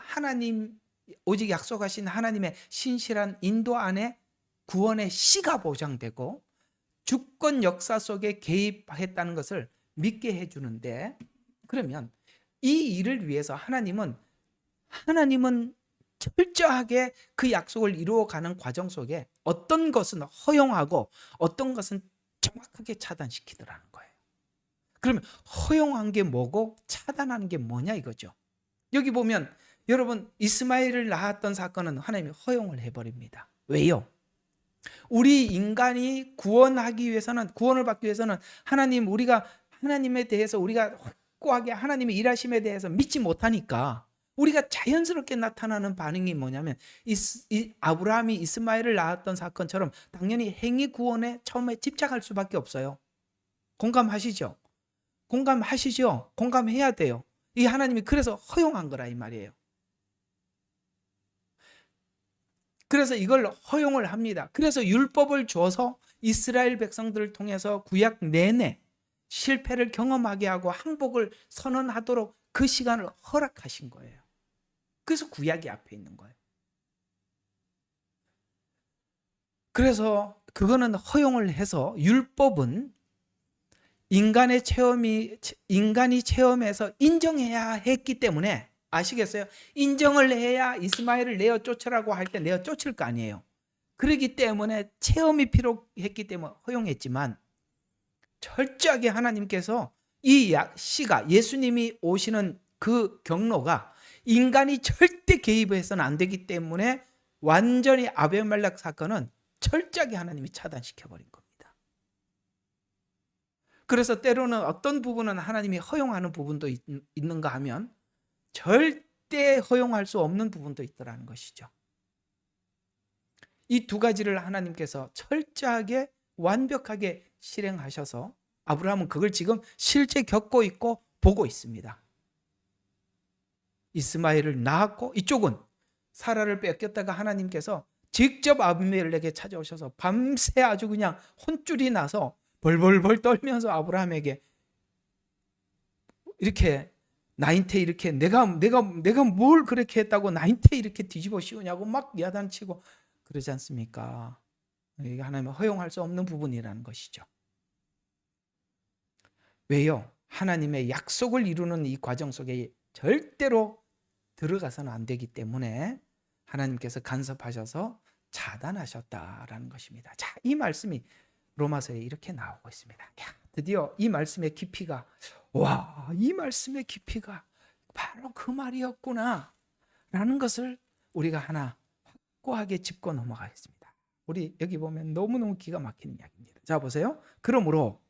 약속하신 하나님의 신실한 인도 안에 구원의 씨가 보장되고 주권 역사 속에 개입했다는 것을 믿게 해주는데, 그러면 이 일을 위해서 하나님은 철저하게 그 약속을 이루어가는 과정 속에 어떤 것은 허용하고 어떤 것은 정확하게 차단시키더라는 거예요. 그러면 허용한 게 뭐고 차단하는 게 뭐냐 이거죠. 여기 보면 여러분, 이스마엘을 낳았던 사건은 하나님이 허용을 해버립니다. 왜요? 우리 인간이 구원을 받기 위해서는 우리가 하나님에 대해서 우리가 확고하게 하나님의 일하심에 대해서 믿지 못하니까 우리가 자연스럽게 나타나는 반응이 뭐냐면, 아브라함이 이스마엘을 낳았던 사건처럼 당연히 행위 구원에 처음에 집착할 수밖에 없어요. 공감하시죠? 공감해야 돼요. 이 하나님이 그래서 허용한 거라 이 말이에요. 그래서 이걸 허용을 합니다. 그래서 율법을 줘서 이스라엘 백성들을 통해서 구약 내내 실패를 경험하게 하고 항복을 선언하도록 그 시간을 허락하신 거예요. 그래서 구약이 앞에 있는 거예요. 그래서 그거는 허용을 해서, 율법은 인간이 체험해서 인정해야 했기 때문에, 아시겠어요? 인정을 해야 이스마엘을 내어 쫓으라고 할 때 내어 쫓을 거 아니에요. 그렇기 때문에 체험이 필요했기 때문에 허용했지만, 철저하게 하나님께서 이 씨가, 예수님이 오시는 그 경로가 인간이 절대 개입해서는 안 되기 때문에 완전히 아비멜렉 사건은 철저하게 하나님이 차단시켜버린 겁니다. 그래서 때로는 어떤 부분은 하나님이 허용하는 부분도 있는가 하면 절대 허용할 수 없는 부분도 있더라는 것이죠. 이 두 가지를 하나님께서 철저하게 완벽하게 실행하셔서 아브라함은 그걸 지금 실제 겪고 있고 보고 있습니다. 이스마엘을 낳았고 이쪽은 사라를 뺏겼다가 하나님께서 직접 아비멜렉에게 찾아오셔서 밤새 아주 그냥 혼쭐이 나서 벌벌벌 떨면서 아브라함에게 이렇게 나인테 이렇게 내가 뭘 그렇게 했다고 나인테 이렇게 뒤집어 씌우냐고 막 야단치고 그러지 않습니까? 이게 하나님은 허용할 수 없는 부분이라는 것이죠. 왜요? 하나님의 약속을 이루는 이 과정 속에 절대로 들어가서는 안 되기 때문에 하나님께서 간섭하셔서 차단하셨다라는 것입니다. 자, 이 말씀이 로마서에 이렇게 나오고 있습니다. 야, 드디어 이 말씀의 깊이가 이 말씀의 깊이가 바로 그 말이었구나 라는 것을 우리가 하나 확고하게 짚고 넘어가겠습니다. 우리 여기 보면 너무너무 기가 막히는 이야기입니다. 자, 보세요. 그러므로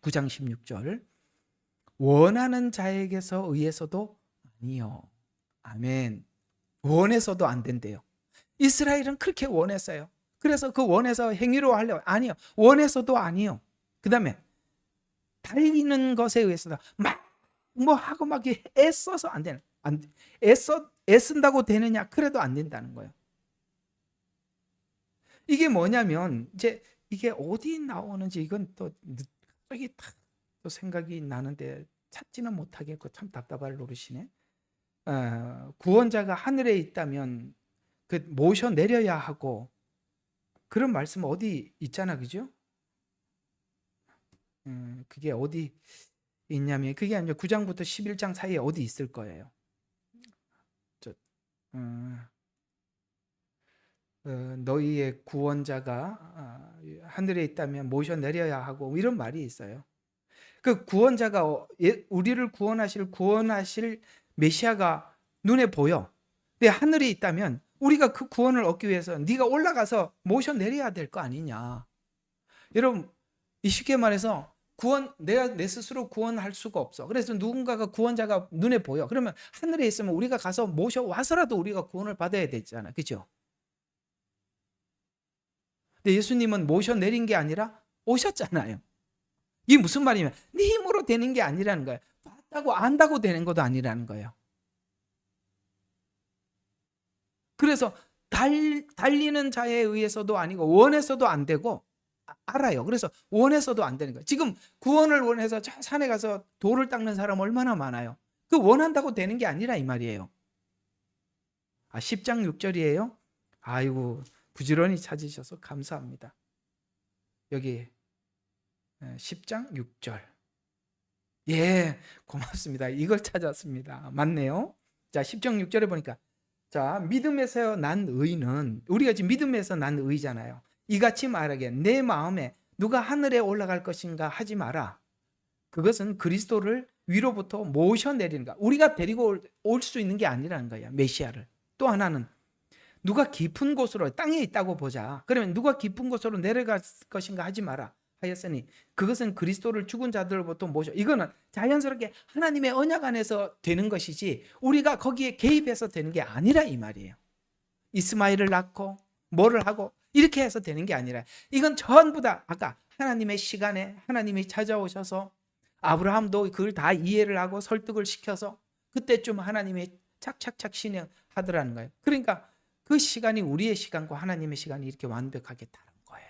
9장 16절 원하는 자에게서 의해서도 아니요. 아멘. 원해서도 안 된대요. 이스라엘은 그렇게 원했어요. 그래서 그 원해서 행위로 하려고 아니요. 원해서도 아니요. 그 다음에 달리는 것에 의해서도 막 뭐 하고 막 애써서 안 되는. 애쓴다고 되느냐? 그래도 안 된다는 거예요. 이게 뭐냐면 이제 이게 어디 나오는지 이건 또 갑자기 또 생각이 나는데 찾지는 못하겠고 참 답답할 노릇이네. 구원자가 하늘에 있다면 그 모셔 내려야 하고 그런 말씀 어디 있잖아, 그죠? 그게 어디 있냐면 그게 아니라 9장부터 11장 사이에 어디 있을 거예요. 너희의 구원자가 하늘에 있다면 모셔 내려야 하고 이런 말이 있어요. 그 구원자가 우리를 구원하실 메시아가 눈에 보여. 근데 하늘에 있다면 우리가 그 구원을 얻기 위해서 네가 올라가서 모셔 내려야 될 거 아니냐. 여러분, 쉽게 말해서 내가 내 스스로 구원할 수가 없어. 그래서 누군가가 구원자가 눈에 보여. 그러면 하늘에 있으면 우리가 가서 모셔와서라도 우리가 구원을 받아야 되잖아. 그죠? 근데 예수님은 모셔 내린 게 아니라 오셨잖아요. 이게 무슨 말이냐면 네 힘으로 되는 게 아니라는 거예요. 봤다고 안다고 되는 것도 아니라는 거예요. 그래서 달리는 자에 의해서도 아니고 원해서도 안 되고 알아요. 그래서 원해서도 안 되는 거예요. 지금 구원을 원해서 저 산에 가서 돌을 닦는 사람 얼마나 많아요. 그 원한다고 되는 게 아니라 이 말이에요. 10장 6절이에요. 아이고 부지런히 찾으셔서 감사합니다. 여기 10장 6절. 예, 고맙습니다. 이걸 찾았습니다. 맞네요. 자, 10장 6절에 보니까 자, 믿음에서 난 의는 우리가 지금 믿음에서 난 의잖아요. 이같이 말하기에 내 마음에 누가 하늘에 올라갈 것인가 하지 마라. 그것은 그리스도를 위로부터 모셔내리는 거. 우리가 데리고 올 수 있는 게 아니라는 거야. 메시아를. 또 하나는 누가 깊은 곳으로 땅에 있다고 보자. 그러면 누가 깊은 곳으로 내려갈 것인가 하지 마라. 하였으니 그것은 그리스도를 죽은 자들로부터 모셔. 이거는 자연스럽게 하나님의 언약 안에서 되는 것이지 우리가 거기에 개입해서 되는 게 아니라 이 말이에요. 이스마엘을 낳고 뭐를 하고 이렇게 해서 되는 게 아니라 이건 전부 다 아까 하나님의 시간에 하나님이 찾아오셔서 아브라함도 그걸 다 이해를 하고 설득을 시켜서 그때쯤 하나님이 착착착 진행하더라는 거예요. 그러니까 그 시간이 우리의 시간과 하나님의 시간이 이렇게 완벽하게 다른 거예요.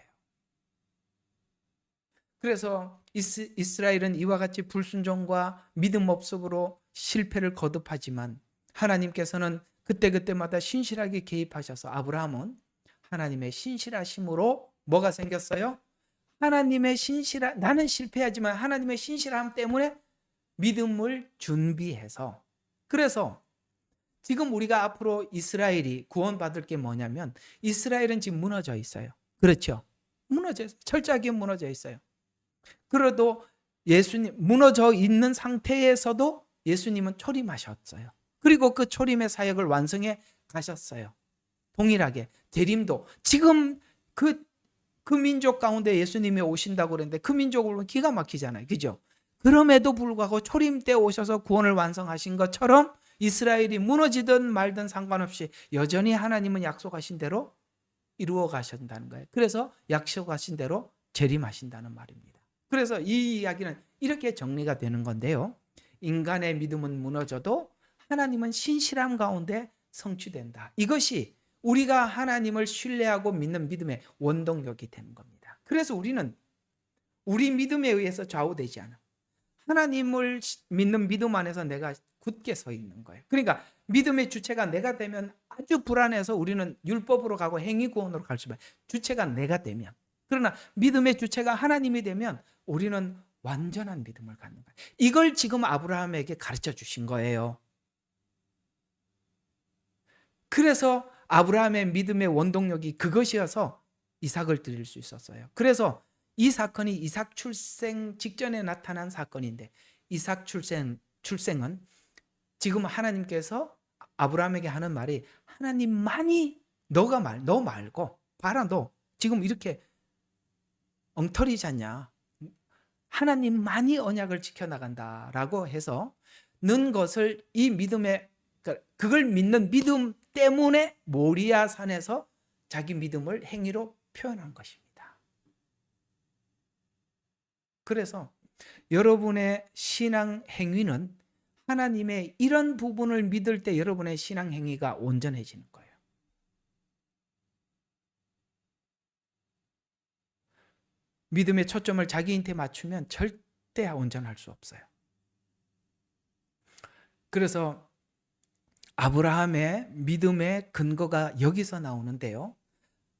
그래서 이스라엘은 이와 같이 불순종과 믿음 없음으로 실패를 거듭하지만 하나님께서는 그때그때마다 신실하게 개입하셔서 아브라함은 하나님의 신실하심으로 뭐가 생겼어요? 나는 실패하지만 하나님의 신실함 때문에 믿음을 준비해서 그래서 지금 우리가 앞으로 이스라엘이 구원받을 게 뭐냐면 이스라엘은 지금 무너져 있어요. 그렇죠? 철저하게 무너져 있어요. 그래도 예수님 무너져 있는 상태에서도 예수님은 초림하셨어요. 그리고 그 초림의 사역을 완성해 가셨어요. 동일하게 재림도 지금 그 민족 가운데 예수님이 오신다고 그랬는데 그 민족을 기가 막히잖아요. 그죠? 그럼에도 불구하고 초림 때 오셔서 구원을 완성하신 것처럼 이스라엘이 무너지든 말든 상관없이 여전히 하나님은 약속하신 대로 이루어 가신다는 거예요. 그래서 약속하신 대로 재림하신다는 말입니다. 그래서 이 이야기는 이렇게 정리가 되는 건데요. 인간의 믿음은 무너져도 하나님은 신실함 가운데 성취된다. 이것이 우리가 하나님을 신뢰하고 믿는 믿음의 원동력이 되는 겁니다. 그래서 우리는 우리 믿음에 의해서 좌우되지 않아. 하나님을 믿는 믿음 안에서 내가 굳게 서 있는 거예요. 그러니까 믿음의 주체가 내가 되면 아주 불안해서 우리는 율법으로 가고 행위구원으로 갈 수밖에. 주체가 내가 되면. 그러나 믿음의 주체가 하나님이 되면 우리는 완전한 믿음을 갖는 거예요. 이걸 지금 아브라함에게 가르쳐 주신 거예요. 그래서 아브라함의 믿음의 원동력이 그것이어서 이삭을 드릴 수 있었어요. 그래서 이 사건이 이삭 출생 직전에 나타난 사건인데, 이삭 출생은 지금 하나님께서 아브라함에게 하는 말이, 하나님만이 너 말고 봐라, 너 지금 이렇게 엉터리 잤냐, 하나님만이 언약을 지켜나간다라고 해서 는 것을 이 믿음의, 그걸 믿는 믿음 때문에 모리아 산에서 자기 믿음을 행위로 표현한 것입니다. 그래서 여러분의 신앙 행위는 하나님의 이런 부분을 믿을 때 여러분의 신앙 행위가 온전해지는 거예요. 믿음의 초점을 자기한테 맞추면 절대 온전할 수 없어요. 그래서 아브라함의 믿음의 근거가 여기서 나오는데요.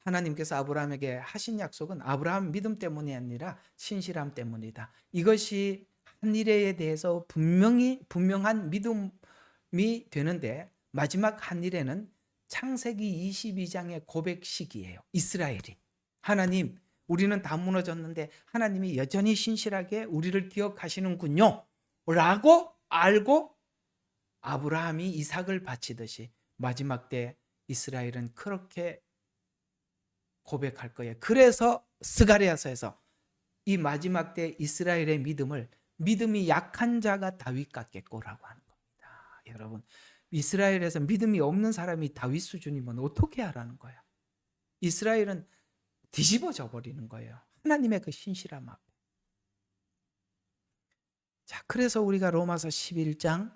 하나님께서 아브라함에게 하신 약속은 아브라함 믿음 때문이 아니라 신실함 때문이다. 이것이 한 일에 대해서 분명한 믿음이 되는데, 마지막 한 일에는 창세기 22장의 고백식이에요. 이스라엘이 하나님, 우리는 다 무너졌는데 하나님이 여전히 신실하게 우리를 기억하시는군요 라고 알고 아브라함이 이삭을 바치듯이 마지막 때 이스라엘은 그렇게 고백할 거예요. 그래서 스가랴서에서 이 마지막 때 이스라엘의 믿음이 약한 자가 다윗 같겠고라고 하는 겁니다. 여러분, 이스라엘에서 믿음이 없는 사람이 다윗 수준이면 어떻게 하라는 거예요? 이스라엘은 뒤집어져 버리는 거예요. 하나님의 그 신실함 앞에. 자, 그래서 우리가 로마서 11장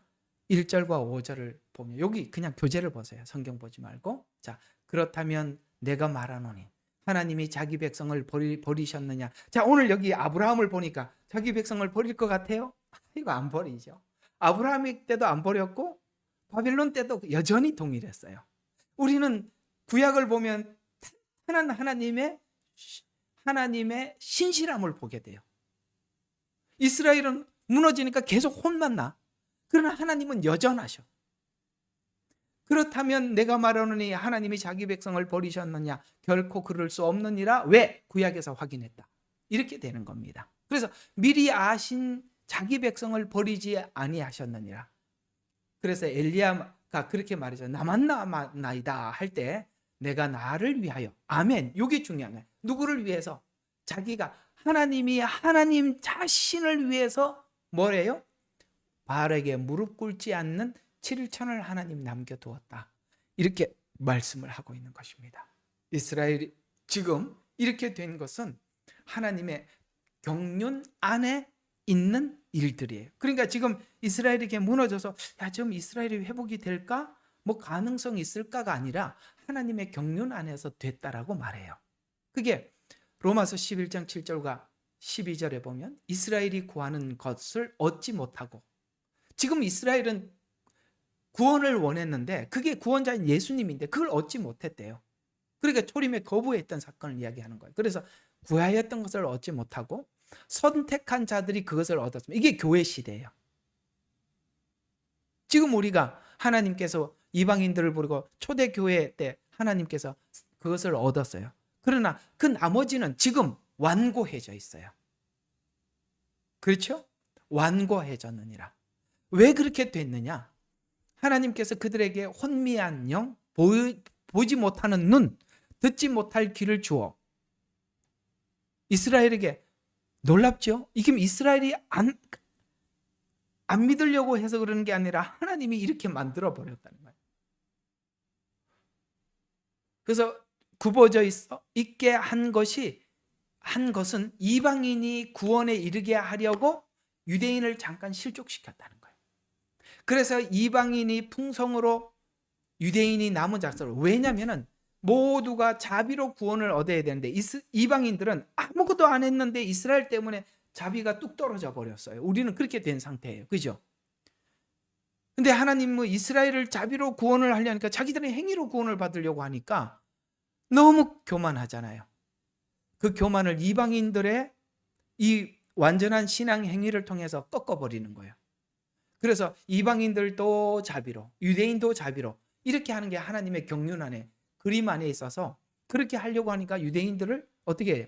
1절과 5절을 보면, 여기 그냥 교재를 보세요. 성경 보지 말고. 자, 그렇다면 내가 말하노니 하나님이 자기 백성을 버리셨느냐. 자, 오늘 여기 아브라함을 보니까 자기 백성을 버릴 것 같아요? 이거 안 버리죠. 아브라함 때도 안 버렸고 바빌론 때도 여전히 동일했어요. 우리는 구약을 보면 탄탄한 하나님의 신실함을 보게 돼요. 이스라엘은 무너지니까 계속 혼만 나. 그러나 하나님은 여전하셔. 그렇다면 내가 말하노니 하나님이 자기 백성을 버리셨느냐? 결코 그럴 수 없느니라. 왜? 구약에서 확인했다. 이렇게 되는 겁니다. 그래서 미리 아신 자기 백성을 버리지 아니하셨느니라. 그래서 엘리야가 그렇게 말이죠. 나만 남았나이다 할 때 내가 나를 위하여. 아멘. 이게 중요한 거예요. 누구를 위해서? 자기가 하나님이 하나님 자신을 위해서 뭐래요? 바알에게 무릎 꿇지 않는 7천을 하나님 남겨두었다. 이렇게 말씀을 하고 있는 것입니다. 이스라엘이 지금 이렇게 된 것은 하나님의 경륜 안에 있는 일들이에요. 그러니까 지금 이스라엘에게 무너져서 좀 이스라엘이 회복이 될까? 뭐 가능성이 있을까가 아니라 하나님의 경륜 안에서 됐다라고 말해요. 그게 로마서 11장 7절과 12절에 보면 이스라엘이 구하는 것을 얻지 못하고, 지금 이스라엘은 구원을 원했는데 그게 구원자인 예수님인데 그걸 얻지 못했대요. 그러니까 초림에 거부했던 사건을 이야기하는 거예요. 그래서 구하였던 것을 얻지 못하고 선택한 자들이 그것을 얻었습니다. 이게 교회 시대예요. 지금 우리가 하나님께서 이방인들을 부르고 초대교회 때 하나님께서 그것을 얻었어요. 그러나 그 나머지는 지금 완고해져 있어요. 그렇죠? 완고해졌느니라. 왜 그렇게 됐느냐? 하나님께서 그들에게 혼미한 영, 보지 못하는 눈, 듣지 못할 귀를 주어 이스라엘에게, 놀랍죠? 이게 이스라엘이 안 믿으려고 해서 그러는 게 아니라 하나님이 이렇게 만들어 버렸다는 거예요. 그래서 굽어져 있게 한 것이 한 것은 이방인이 구원에 이르게 하려고 유대인을 잠깐 실족시켰다는 거예요. 그래서 이방인이 풍성으로 유대인이 남은 작사로, 왜냐하면 모두가 자비로 구원을 얻어야 되는데 이방인들은 아무것도 안 했는데 이스라엘 때문에 자비가 뚝 떨어져 버렸어요. 우리는 그렇게 된 상태예요. 그죠? 근데 하나님은 이스라엘을 자비로 구원을 하려니까 자기들의 행위로 구원을 받으려고 하니까 너무 교만하잖아요. 그 교만을 이방인들의 이 완전한 신앙 행위를 통해서 꺾어버리는 거예요. 그래서 이방인들도 자비로, 유대인도 자비로 이렇게 하는 게 하나님의 경륜 안에, 그림 안에 있어서 그렇게 하려고 하니까 유대인들을 어떻게 해요?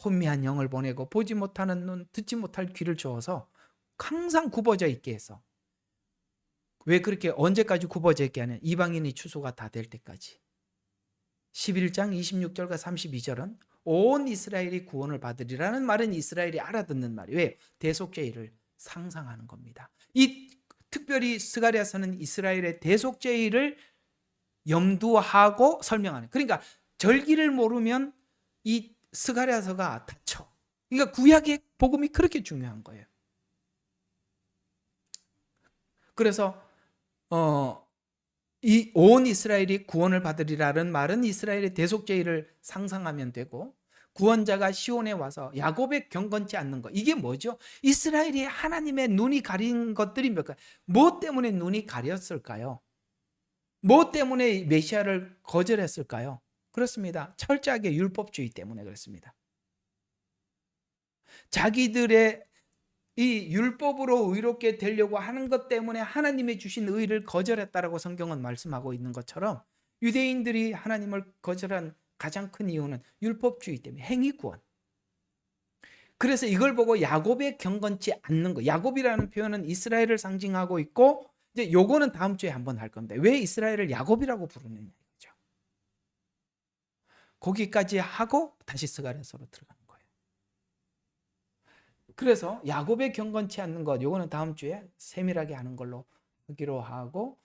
혼미한 영을 보내고 보지 못하는 눈, 듣지 못할 귀를 주어서 항상 굽어져 있게 해서, 왜 그렇게 언제까지 굽어져 있게 하냐? 이방인이 추수가 다 될 때까지. 11장 26절과 32절은 온 이스라엘이 구원을 받으리라는 말은 이스라엘이 알아듣는 말이에요. 왜? 대속죄일을 상상하는 겁니다. 이 특별히 스가랴서는 이스라엘의 대속죄일을 염두하고 설명하는, 그러니까 절기를 모르면 이 스가랴서가 닫혀. 그러니까 구약의 복음이 그렇게 중요한 거예요. 그래서 이 온 이스라엘이 구원을 받으리라는 말은 이스라엘의 대속죄일을 상상하면 되고, 구원자가 시온에 와서 야곱의 경건치 않는 것, 이게 뭐죠? 이스라엘이 하나님의 눈이 가린 것들이 몇 가지. 뭐 때문에 눈이 가렸을까요? 뭐 때문에 메시아를 거절했을까요? 그렇습니다. 철저하게 율법주의 때문에 그렇습니다. 자기들의 이 율법으로 의롭게 되려고 하는 것 때문에 하나님이 주신 의를 거절했다라고 성경은 말씀하고 있는 것처럼, 유대인들이 하나님을 거절한 가장 큰 이유는 율법주의 때문에, 행위구원. 그래서 이걸 보고 야곱의 경건치 않는 거, 야곱이라는 표현은 이스라엘을 상징하고 있고, 이제 요거는 다음 주에 한번 할 건데, 왜 이스라엘을 야곱이라고 부르느냐 이거죠. 거기까지 하고 다시 스가랴서로 들어가는 거예요. 그래서 야곱의 경건치 않는 것, 요거는 다음 주에 세밀하게 하는 걸로 하기로 하고,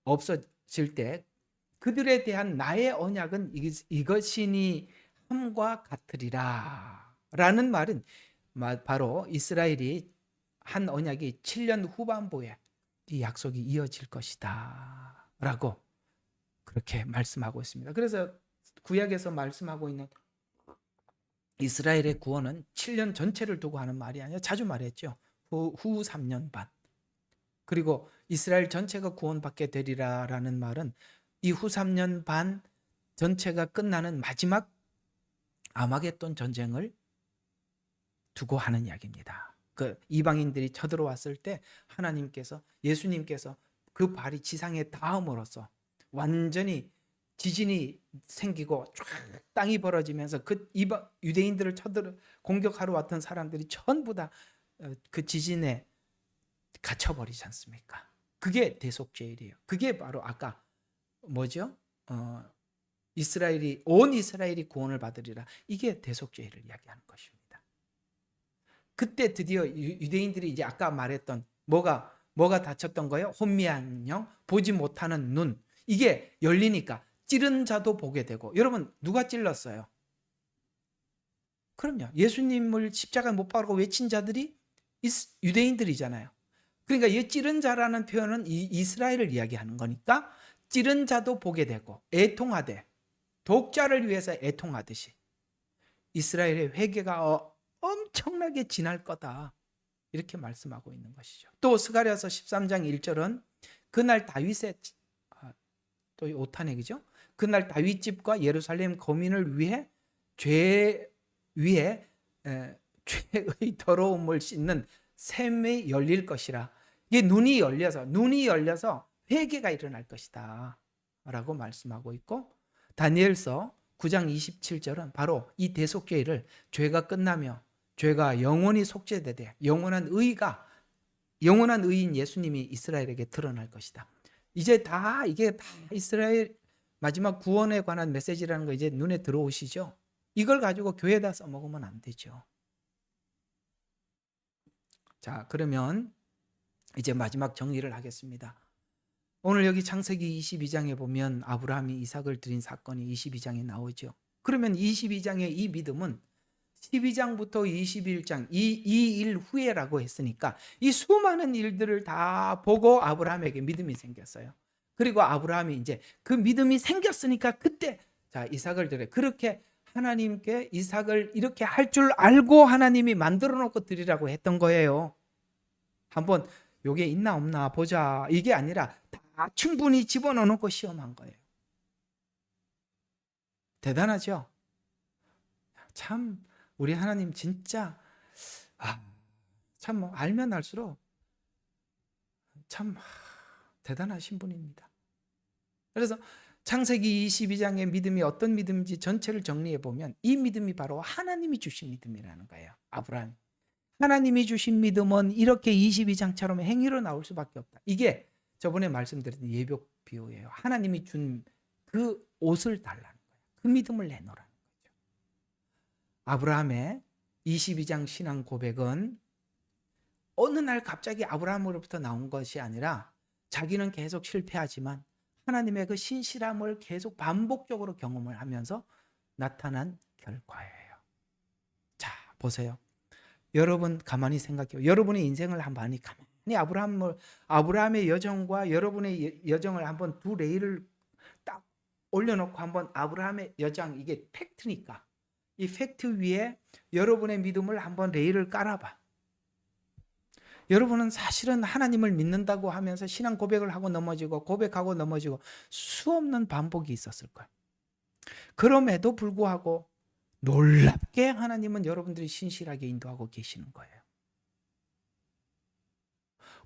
없어질 때 그들에 대한 나의 언약은 이것이니 함과 같으리라 라는 말은 바로 이스라엘이 한 언약이 7년 후반부에 이 약속이 이어질 것이다 라고 그렇게 말씀하고 있습니다. 그래서 구약에서 말씀하고 있는 이스라엘의 구원은 7년 전체를 두고 하는 말이 아니라, 자주 말했죠. 후 3년 반. 그리고 이스라엘 전체가 구원받게 되리라라는 말은 이 후 3년 반 전체가 끝나는 마지막 아마겟돈 전쟁을 두고 하는 이야기입니다. 그 이방인들이 쳐들어왔을 때 하나님께서, 예수님께서 그 발이 지상에 닿음으로써 완전히 지진이 생기고 쫙 땅이 벌어지면서 그 유대인들을 공격하러 왔던 사람들이 전부 다 그 지진에 갇혀버리지 않습니까? 그게 대속죄일이에요. 그게 바로 아까 뭐죠? 온 이스라엘이 구원을 받으리라. 이게 대속죄일을 이야기하는 것입니다. 그때 드디어 유대인들이 이제 아까 말했던 뭐가 닫혔던 거예요? 혼미한 영, 보지 못하는 눈, 이게 열리니까 찌른 자도 보게 되고. 여러분, 누가 찔렀어요? 그럼요. 예수님을 십자가에 못 박고 외친 자들이 유대인들이잖아요. 그러니까 이 찌른 자라는 표현은 이스라엘을 이야기하는 거니까, 찌른 자도 보게 되고 애통하되, 독자를 위해서 애통하듯이 이스라엘의 회개가 엄청나게 지날 거다, 이렇게 말씀하고 있는 것이죠. 또 스가랴서 13장 1절은 그날 다윗의, 또 5탄핵이죠. 그날 다윗 집과 예루살렘 거민을 위해 죄 위에 죄의 더러움을 씻는 샘이 열릴 것이라. 이게 눈이 열려서 회개가 일어날 것이다 라고 말씀하고 있고, 다니엘서 9장 27절은 바로 이 대속죄를 죄가 끝나며 죄가 영원히 속죄되되 영원한 의인 예수님이 이스라엘에게 드러날 것이다. 이게 다 이스라엘 마지막 구원에 관한 메시지라는 거 이제 눈에 들어오시죠? 이걸 가지고 교회에다 써먹으면 안 되죠. 자, 그러면 이제 마지막 정리를 하겠습니다. 오늘 여기 창세기 22장에 보면 아브라함이 이삭을 드린 사건이 22장에 나오죠. 그러면 22장의 이 믿음은 12장부터 21장 이 일 후에라고 했으니까 이 수많은 일들을 다 보고 아브라함에게 믿음이 생겼어요. 그리고 아브라함이 이제 그 믿음이 생겼으니까 그때 자 이삭을 드려. 그렇게 하나님께 이삭을 이렇게 할 줄 알고 하나님이 만들어 놓고 드리라고 했던 거예요. 한번 요게 있나 없나 보자 이게 아니라 다 충분히 집어넣어 놓고 시험한 거예요. 대단하죠? 참 우리 하나님 진짜 참 알면 알수록 참 대단하신 분입니다. 그래서 창세기 22장의 믿음이 어떤 믿음인지 전체를 정리해 보면 이 믿음이 바로 하나님이 주신 믿음이라는 거예요. 아브라함. 하나님이 주신 믿음은 이렇게 22장처럼 행위로 나올 수밖에 없다. 이게 저번에 말씀드린 예벽 비유예요. 하나님이 준 그 옷을 달라는 거예요. 그 믿음을 내놓으라는 거죠. 아브라함의 22장 신앙 고백은 어느 날 갑자기 아브라함으로부터 나온 것이 아니라 자기는 계속 실패하지만 하나님의 그 신실함을 계속 반복적으로 경험을 하면서 나타난 결과예요. 자, 보세요. 여러분 가만히 생각해요. 여러분의 인생을 가만히 아브라함의 여정과 여러분의 여정을 한번 두 레일을 딱 올려놓고 한번 아브라함의 여정 이게 팩트니까 이 팩트 위에 여러분의 믿음을 한번 레일을 깔아봐. 여러분은 사실은 하나님을 믿는다고 하면서 신앙 고백을 하고 넘어지고 고백하고 넘어지고 수없는 반복이 있었을 거예요. 그럼에도 불구하고 놀랍게 하나님은 여러분들이 신실하게 인도하고 계시는 거예요.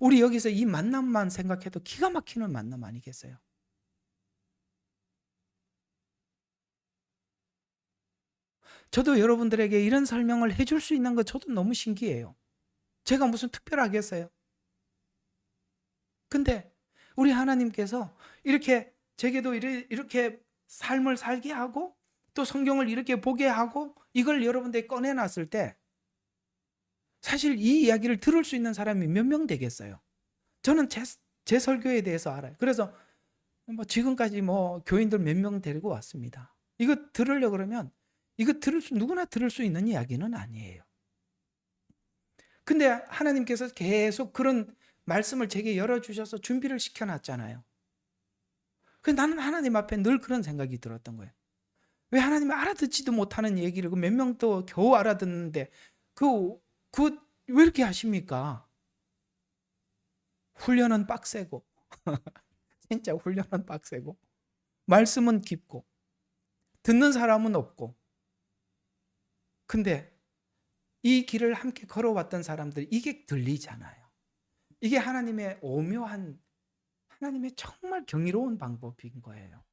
우리 여기서 이 만남만 생각해도 기가 막히는 만남 아니겠어요? 저도 여러분들에게 이런 설명을 해줄 수 있는 거 저도 너무 신기해요. 제가 무슨 특별하겠어요? 근데 우리 하나님께서 이렇게 제게도 이렇게 삶을 살게 하고 또 성경을 이렇게 보게 하고 이걸 여러분들에게 꺼내놨을 때 사실 이 이야기를 들을 수 있는 사람이 몇 명 되겠어요? 저는 제 설교에 대해서 알아요. 그래서 지금까지 교인들 몇 명 데리고 왔습니다. 이거 들으려고 그러면 이거 누구나 들을 수 있는 이야기는 아니에요. 근데 하나님께서 계속 그런 말씀을 제게 열어주셔서 준비를 시켜놨잖아요. 그래서 나는 하나님 앞에 늘 그런 생각이 들었던 거예요. 왜 하나님이 알아듣지도 못하는 얘기를 몇 명도 겨우 알아듣는데 왜 이렇게 하십니까? 훈련은 빡세고 진짜 훈련은 빡세고 말씀은 깊고 듣는 사람은 없고 근데 이 길을 함께 걸어왔던 사람들 이게 들리잖아요. 이게 하나님의 오묘한 하나님의 정말 경이로운 방법인 거예요.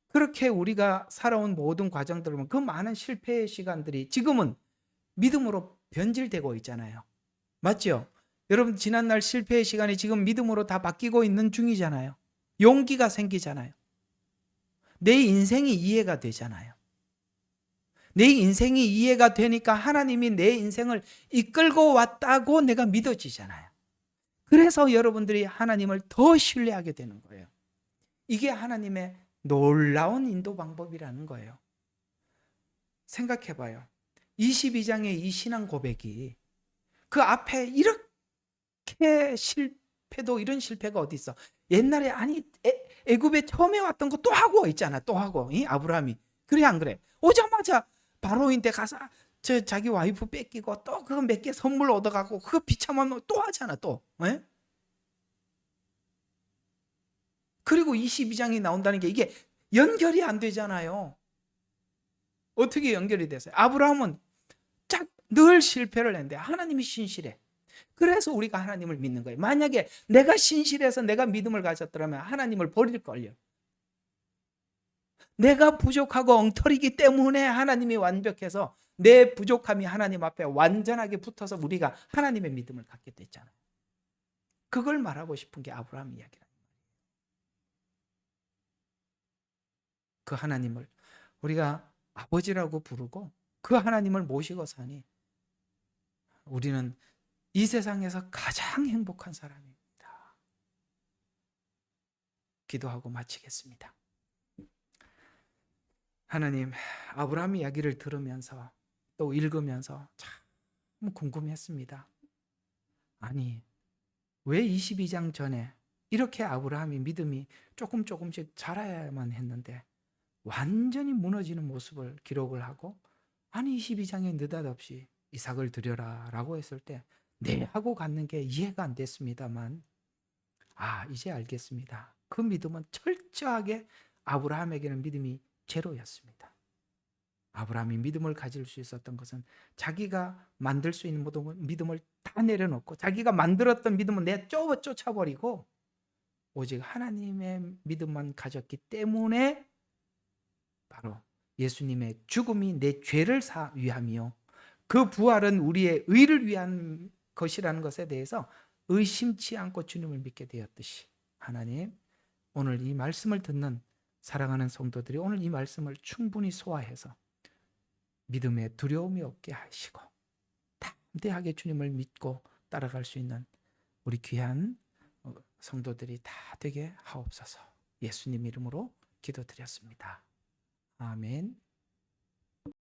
그렇게 우리가 살아온 모든 과정들을 보면 그 많은 실패의 시간들이 지금은 믿음으로 변질되고 있잖아요. 맞죠? 여러분 지난날 실패의 시간이 지금 믿음으로 다 바뀌고 있는 중이잖아요. 용기가 생기잖아요. 내 인생이 이해가 되잖아요. 내 인생이 이해가 되니까 하나님이 내 인생을 이끌고 왔다고 내가 믿어지잖아요. 그래서 여러분들이 하나님을 더 신뢰하게 되는 거예요. 이게 하나님의 놀라운 인도 방법이라는 거예요. 생각해봐요. 22장의 이 신앙 고백이 그 앞에 이렇게 실패도 이런 실패가 어디 있어? 옛날에 애굽에 처음에 왔던 거 또 하고 있잖아. 또 하고 아브라함이 그래 안 그래? 오자마자 바로인데 가서 자기 와이프 뺏기고 또 그거 몇 개 선물 얻어가고 그거 비참하면 또 하잖아 또. 에? 그리고 22장이 나온다는 게 이게 연결이 안 되잖아요. 어떻게 연결이 됐어요? 아브라함은 늘 실패를 했는데 하나님이 신실해. 그래서 우리가 하나님을 믿는 거예요. 만약에 내가 신실해서 내가 믿음을 가졌더라면 하나님을 버릴걸요. 내가 부족하고 엉터리기 때문에 하나님이 완벽해서 내 부족함이 하나님 앞에 완전하게 붙어서 우리가 하나님의 믿음을 갖게 됐잖아요. 그걸 말하고 싶은 게 아브라함 이야기라. 그 하나님을 우리가 아버지라고 부르고 그 하나님을 모시고 사니 우리는 이 세상에서 가장 행복한 사람입니다. 기도하고 마치겠습니다. 하나님, 아브라함 이야기를 들으면서 또 읽으면서 참 궁금했습니다. 아니, 왜 22장 전에 이렇게 아브라함이 믿음이 조금씩 자라야만 했는데 완전히 무너지는 모습을 기록을 하고, 아니 22장에 느닷없이 이삭을 드려라 라고 했을 때 네 하고 갖는 게 이해가 안 됐습니다만, 이제 알겠습니다. 그 믿음은 철저하게 아브라함에게는 믿음이 제로였습니다. 아브라함이 믿음을 가질 수 있었던 것은 자기가 만들 수 있는 모든 믿음을 다 내려놓고 자기가 만들었던 믿음은 쫓아버리고 오직 하나님의 믿음만 가졌기 때문에 바로 예수님의 죽음이 내 죄를 위함이요 그 부활은 우리의 의를 위한 것이라는 것에 대해서 의심치 않고 주님을 믿게 되었듯이, 하나님, 오늘 이 말씀을 듣는 사랑하는 성도들이 오늘 이 말씀을 충분히 소화해서 믿음에 두려움이 없게 하시고 담대하게 주님을 믿고 따라갈 수 있는 우리 귀한 성도들이 다 되게 하옵소서. 예수님 이름으로 기도드렸습니다. 아멘.